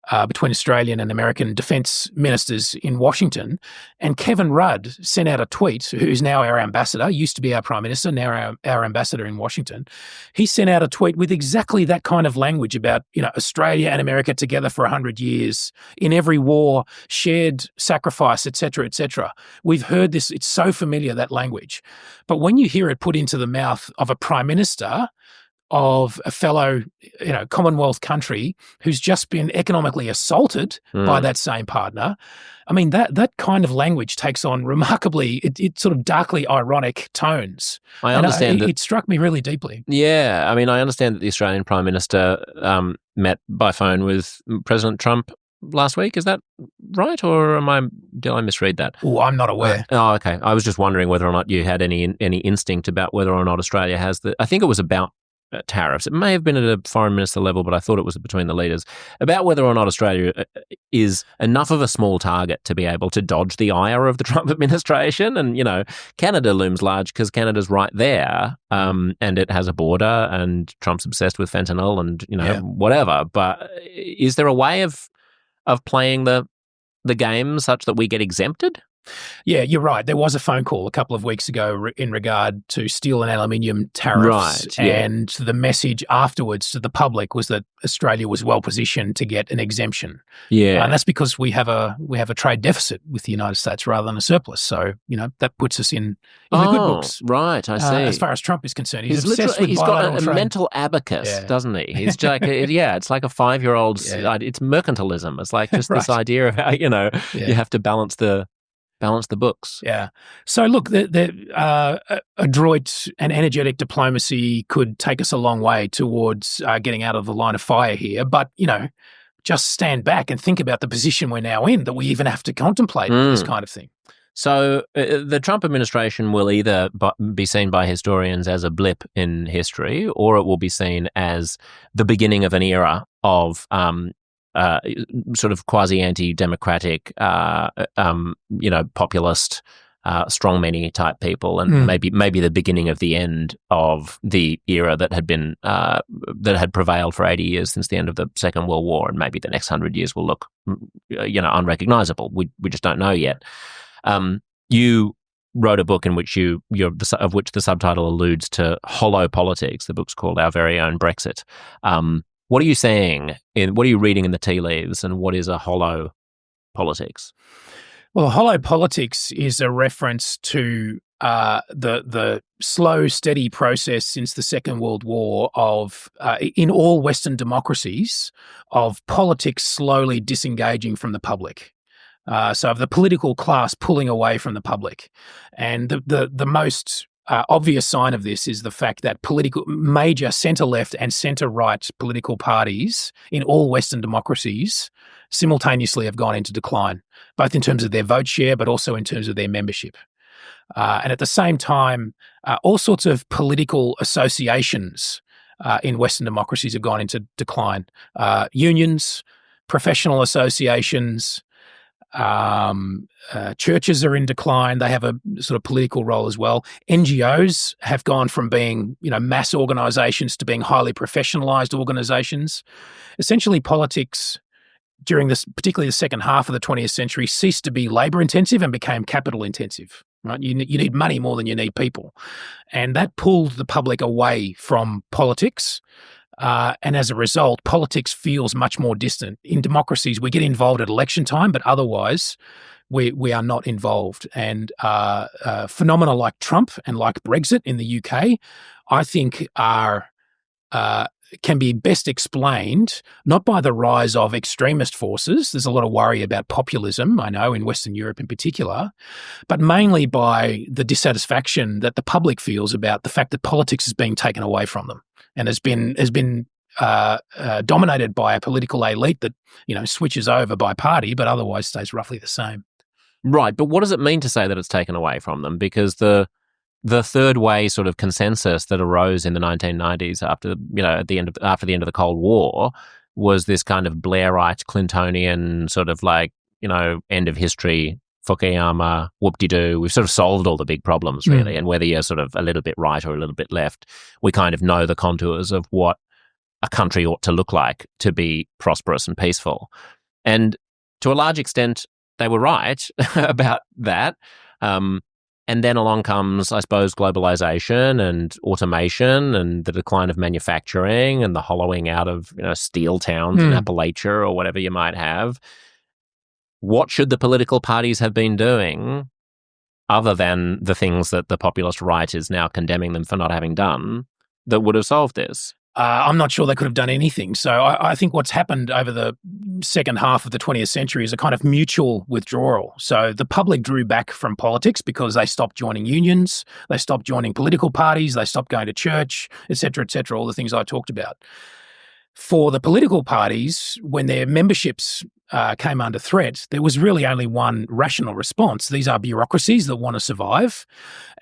Australian and American defence ministers in Washington, and Kevin Rudd sent out a tweet, who's now our ambassador, used to be our prime minister, now our ambassador in Washington. He sent out a tweet with exactly that kind of language about, Australia and America together for 100 years, in every war, shared sacrifice, etc., etc. We've heard this, it's so familiar, that language. But when you hear it put into the mouth of a prime minister of a fellow, Commonwealth country who's just been economically assaulted by that same partner, I mean, that kind of language takes on remarkably, it sort of darkly ironic tones. I understand it struck me really deeply. Yeah, I mean, I understand that the Australian Prime Minister met by phone with President Trump last week. Is that right, or did I misread that? Oh, I'm not aware. Okay. I was just wondering whether or not you had any instinct about whether or not Australia has I think it was about tariffs. It may have been at a foreign minister level, but I thought it was between the leaders, about whether or not Australia is enough of a small target to be able to dodge the ire of the Trump administration. And, Canada looms large because Canada's right there, and it has a border, and Trump's obsessed with fentanyl and, whatever. But is there a way of playing the game such that we get exempted? Yeah, you're right. There was a phone call a couple of weeks ago in regard to steel and aluminium tariffs. Right, yeah. And the message afterwards to the public was that Australia was well positioned to get an exemption. Yeah. And that's because we have a trade deficit with the United States rather than a surplus. So, that puts us in the good books. Right, I see. As far as Trump is concerned. He's obsessed with he's bilateral got a trade. mental abacus, doesn't he? He's like, it's like a 5-year-old. It's mercantilism. It's like just this idea of how, you have to balance the books. Yeah. So look, adroit and energetic diplomacy could take us a long way towards getting out of the line of fire here. But, just stand back and think about the position we're now in, that we even have to contemplate this kind of thing. So the Trump administration will either be seen by historians as a blip in history, or it will be seen as the beginning of an era of sort of quasi-anti-democratic, populist, strongmen-y type people, and maybe the beginning of the end of the era that had prevailed for 80 years since the end of the Second World War, and maybe the next 100 years will look, unrecognizable. We just don't know yet. You wrote a book in which of which the subtitle alludes to hollow politics. The book's called Our Very Own Brexit. What are you saying? What are you reading in the tea leaves, and what is a hollow politics? Well, a hollow politics is a reference to the slow, steady process since the Second World War of, in all Western democracies, of politics slowly disengaging from the public. So of the political class pulling away from the public. And the most obvious sign of this is the fact that major centre-left and centre-right political parties in all Western democracies simultaneously have gone into decline, both in terms of their vote share, but also in terms of their membership. And at the same time, all sorts of political associations in Western democracies have gone into decline. Unions, professional associations, churches are in decline. They have a sort of political role as well. NGOs have gone from being, mass organizations to being highly professionalized organizations. Essentially, politics during particularly the second half of the 20th century, ceased to be labor intensive and became capital intensive. Right? You need money more than you need people. And that pulled the public away from politics. And as a result, politics feels much more distant. In democracies, we get involved at election time, but otherwise, we are not involved. And phenomena like Trump and like Brexit in the UK, I think are can be best explained not by the rise of extremist forces. There's a lot of worry about populism, I know, in Western Europe in particular, but mainly by the dissatisfaction that the public feels about the fact that politics is being taken away from them and has been dominated by a political elite that, switches over by party, but otherwise stays roughly the same. Right, but what does it mean to say that it's taken away from them? Because the third way sort of consensus that arose in the 1990s after the end of the Cold War was this kind of Blairite, Clintonian sort of like, end of history, Fukuyama, whoop-de-doo. We've sort of solved all the big problems, really. And whether you're sort of a little bit right or a little bit left, we kind of know the contours of what a country ought to look like to be prosperous and peaceful. And to a large extent, they were right about that. And then along comes, I suppose, globalization and automation and the decline of manufacturing and the hollowing out of, steel towns in Appalachia or whatever you might have. What should the political parties have been doing other than the things that the populist right is now condemning them for not having done that would have solved this? I'm not sure they could have done anything. So I think what's happened over the second half of the 20th century is a kind of mutual withdrawal. So the public drew back from politics because they stopped joining unions, they stopped joining political parties, they stopped going to church, et cetera, all the things I talked about. For the political parties, when their memberships came under threat, there was really only one rational response. These are bureaucracies that want to survive.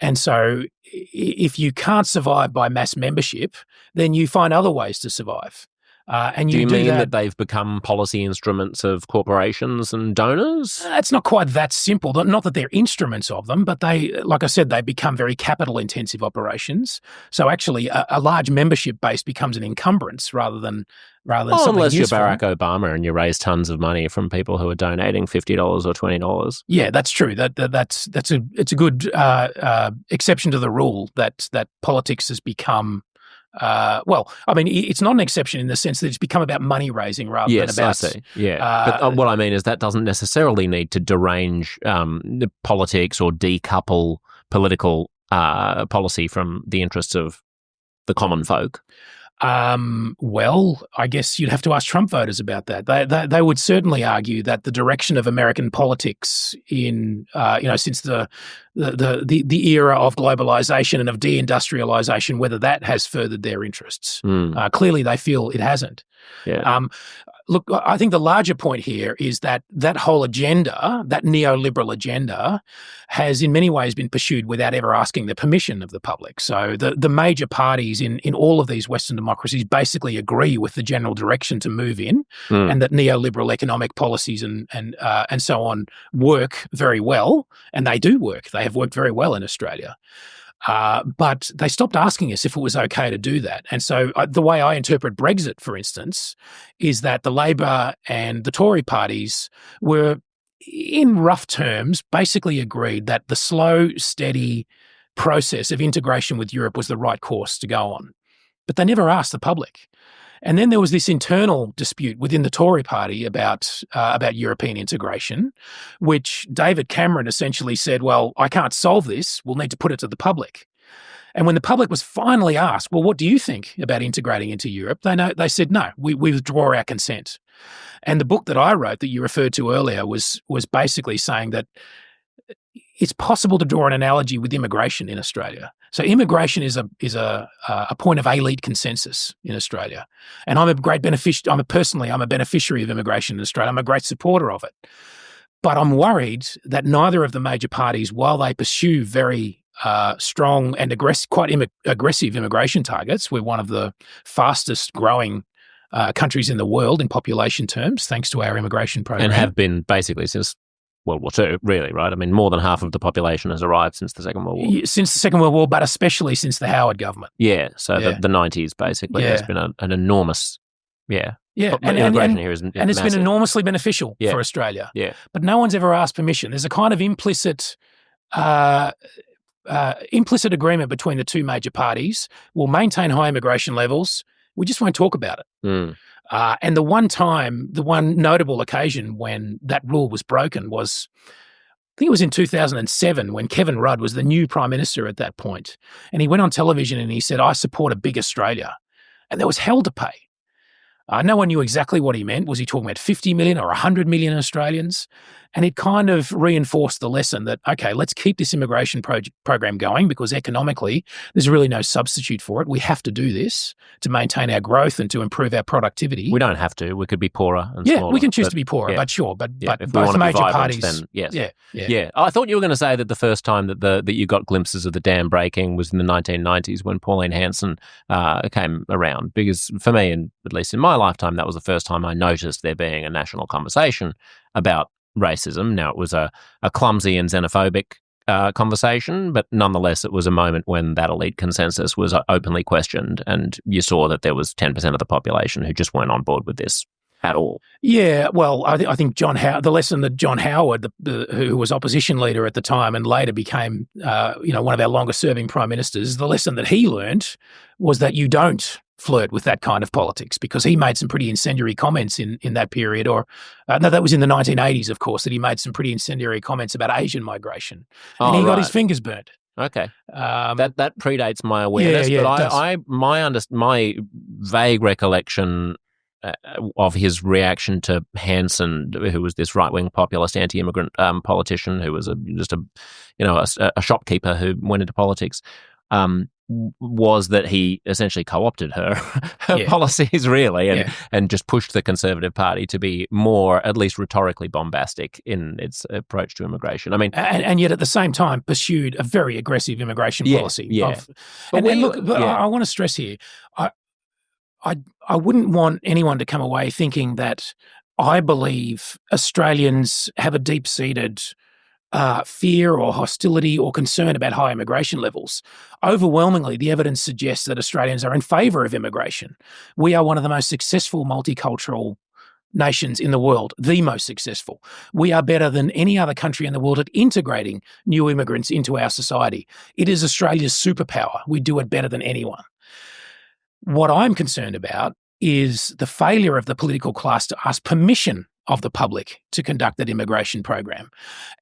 And so if you can't survive by mass membership, then you find other ways to survive. And do you mean that they've become policy instruments of corporations and donors? It's not quite that simple. Not that they're instruments of them, but they, like I said, they become very capital-intensive operations. So actually, a large membership base becomes an encumbrance rather than something unless useful. You're Barack Obama and you raise tons of money from people who are donating $50 or $20. Yeah, that's true. It's a good exception to the rule that politics has become. It's not an exception in the sense that it's become about money raising rather than about. Yes, I see. Yeah, but what I mean is that doesn't necessarily need to derange the politics or decouple political policy from the interests of the common folk. Well, I guess you'd have to ask Trump voters about that. They would certainly argue that the direction of American politics in since the era of globalization and of deindustrialization, whether that has furthered their interests. Clearly, they feel it hasn't. Yeah. Look, I think the larger point here is that whole agenda, that neoliberal agenda, has in many ways been pursued without ever asking the permission of the public. So the major parties in all of these Western democracies basically agree with the general direction to move in, and that neoliberal economic policies and so on work very well, and they do work. They have worked very well in Australia. But they stopped asking us if it was okay to do that. And so the way I interpret Brexit, for instance, is that the Labor and the Tory parties were, in rough terms, basically agreed that the slow, steady process of integration with Europe was the right course to go on. But they never asked the public. And then there was this internal dispute within the Tory party about European integration, which David Cameron essentially said, well, I can't solve this. We'll need to put it to the public. And when the public was finally asked, well, what do you think about integrating into Europe? They said, no, we withdraw our consent. And the book that I wrote that you referred to earlier was basically saying that it's possible to draw an analogy with immigration in Australia. So immigration is a point of elite consensus in Australia, and I'm a great beneficiary. I'm a beneficiary of immigration in Australia. I'm a great supporter of it, but I'm worried that neither of the major parties, while they pursue very strong and aggressive immigration targets, we're one of the fastest growing countries in the world in population terms, thanks to our immigration program, and have been basically since World War II, really, right? I mean, more than half of the population has arrived since the Second World War. Since the Second World War, but especially since the Howard government. Yeah, so the 90s, basically, has been an enormous, immigration here is and it's massive. been enormously beneficial for Australia. Yeah. But no one's ever asked permission. There's a kind of implicit agreement between the two major parties. We'll maintain high immigration levels. We just won't talk about it. And the one notable occasion when that rule was broken was think it was in 2007 when Kevin Rudd was the new Prime Minister at that point, and he went on television and he said, "I support a big Australia," and there was hell to pay. No one knew exactly what he meant. Was he talking about 50 million or 100 million Australians? And it kind of reinforced the lesson that, okay, let's keep this immigration program going because economically there's really no substitute for it. We have to do this to maintain our growth and to improve our productivity. We don't have to. We could be poorer and smaller. Yeah, we can choose to be poorer, but sure. But if both major vibrant, parties. then yes. Yeah. I thought you were going to say that the first time that you got glimpses of the dam breaking was in the 1990s when Pauline Hanson came around. Because for me, and at least in my lifetime, that was the first time I noticed there being a national conversation about racism. Now, it was a clumsy and xenophobic conversation, but nonetheless, it was a moment when that elite consensus was openly questioned, and you saw that there was 10% of the population who just weren't on board with this at all. Yeah, well, I think the lesson that John Howard, who was opposition leader at the time and later became, one of our longest-serving prime ministers, the lesson that he learned was that you don't flirt with that kind of politics, because he made some pretty incendiary comments in that period. No, that was in the 1980s, of course, that he made some pretty incendiary comments about Asian migration, and he got his fingers burnt. Okay, that predates my awareness, but my vague recollection of his reaction to Hanson, who was this right-wing populist anti-immigrant politician who was just a shopkeeper who went into politics, was that he essentially co-opted her policies, really, and just pushed the Conservative Party to be more, at least rhetorically, bombastic in its approach to immigration. I mean, and yet at the same time pursued a very aggressive immigration policy. I want to stress here, I wouldn't want anyone to come away thinking that I believe Australians have a deep-seated fear or hostility or concern about high immigration levels. Overwhelmingly, the evidence suggests that Australians are in favour of immigration. We are one of the most successful multicultural nations in the world, the most successful. We are better than any other country in the world at integrating new immigrants into our society. It is Australia's superpower. We do it better than anyone. What I'm concerned about is the failure of the political class to ask permission of the public to conduct that immigration program.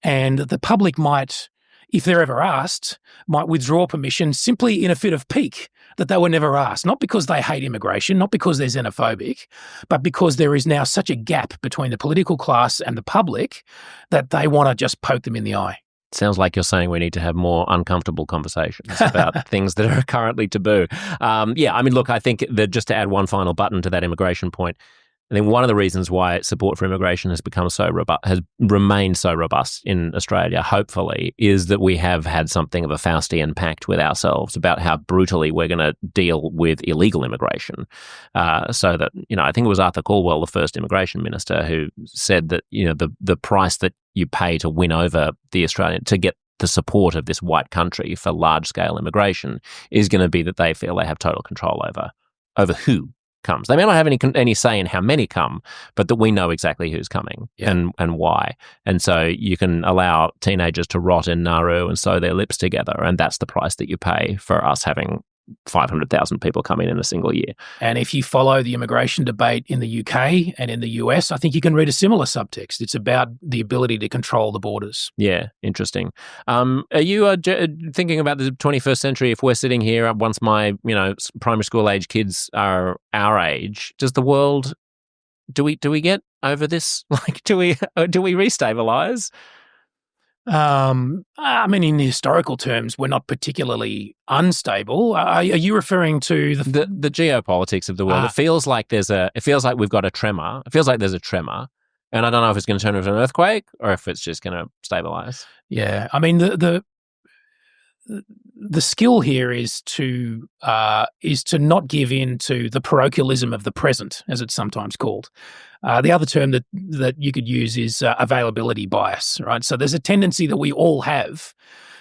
And the public might, if they're ever asked, might withdraw permission simply in a fit of pique that they were never asked, not because they hate immigration, not because they're xenophobic, but because there is now such a gap between the political class and the public that they want to just poke them in the eye. Sounds like you're saying we need to have more uncomfortable conversations about things that are currently taboo. Look, I think that just to add one final button to that immigration point, I think one of the reasons why support for immigration has remained so robust in Australia, hopefully, is that we have had something of a Faustian pact with ourselves about how brutally we're going to deal with illegal immigration. So that, I think it was Arthur Calwell, the first immigration minister, who said that, the price that you pay to win over the Australian, to get the support of this white country for large-scale immigration is going to be that they feel they have total control over who comes. They may not have any say in how many come, but that we know exactly who's coming and why. And so you can allow teenagers to rot in Nauru and sew their lips together, and that's the price that you pay for us having 500,000 people come in a single year. And if you follow the immigration debate in the UK and in the US, I think you can read a similar subtext. It's about the ability to control the borders. Yeah, interesting. Are you thinking about the 21st century? If we're sitting here, once my primary school age kids are our age, does the world? Do we get over this? Like, do we restabilize? In historical terms, we're not particularly unstable. Are you referring to the geopolitics of the world? It feels like we've got a tremor. It feels like there's a tremor, and I don't know if it's going to turn into an earthquake or if it's just going to stabilize. Yeah, I mean the skill here is to not give in to the parochialism of the present, as it's sometimes called. The other term that you could use is availability bias, right? So there's a tendency that we all have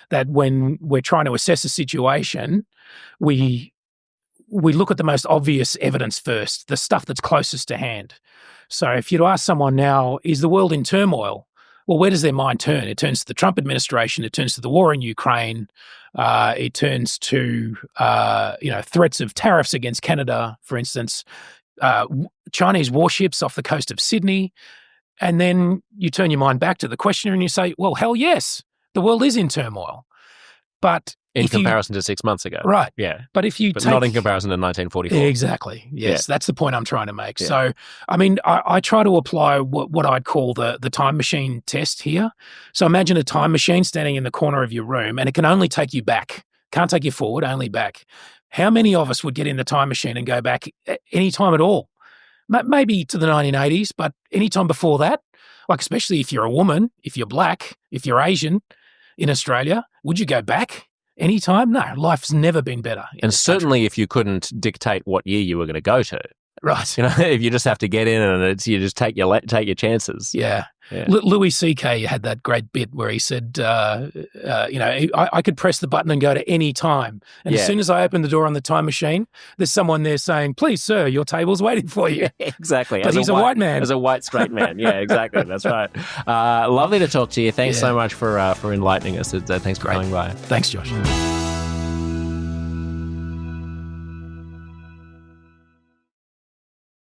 that when we're trying to assess a situation, we look at the most obvious evidence first, the stuff that's closest to hand. So if you'd ask someone now, is the world in turmoil? Well, where does their mind turn? It turns to the Trump administration. It turns to the war in Ukraine. It turns to threats of tariffs against Canada, for instance. Chinese warships off the coast of Sydney. And then you turn your mind back to the questioner and you say, well, hell yes, the world is in turmoil. But in comparison to 6 months ago. Right. Yeah. But if you not in comparison to 1944. Exactly. Yes, that's the point I'm trying to make. Yeah. So, I mean, I try to apply what I'd call the time machine test here. So imagine a time machine standing in the corner of your room and it can only take you back. Can't take you forward, only back. How many of us would get in the time machine and go back any time at all? Maybe to the 1980s, but any time before that, like especially if you're a woman, if you're black, if you're Asian in Australia, would you go back anytime? No, life's never been better. And certainly if you couldn't dictate what year you were going to go to. Right. You know, if you just have to get in and you just take your chances. Yeah. Yeah. Louis C.K. had that great bit where he said, I could press the button and go to any time. And as soon as I open the door on the time machine, there's someone there saying, please, sir, your table's waiting for you. Exactly. But he's a white man. As a white, straight man. Yeah, exactly. That's right. Lovely to talk to you. Thanks so much for enlightening us. Thanks for coming by. Thanks, Josh.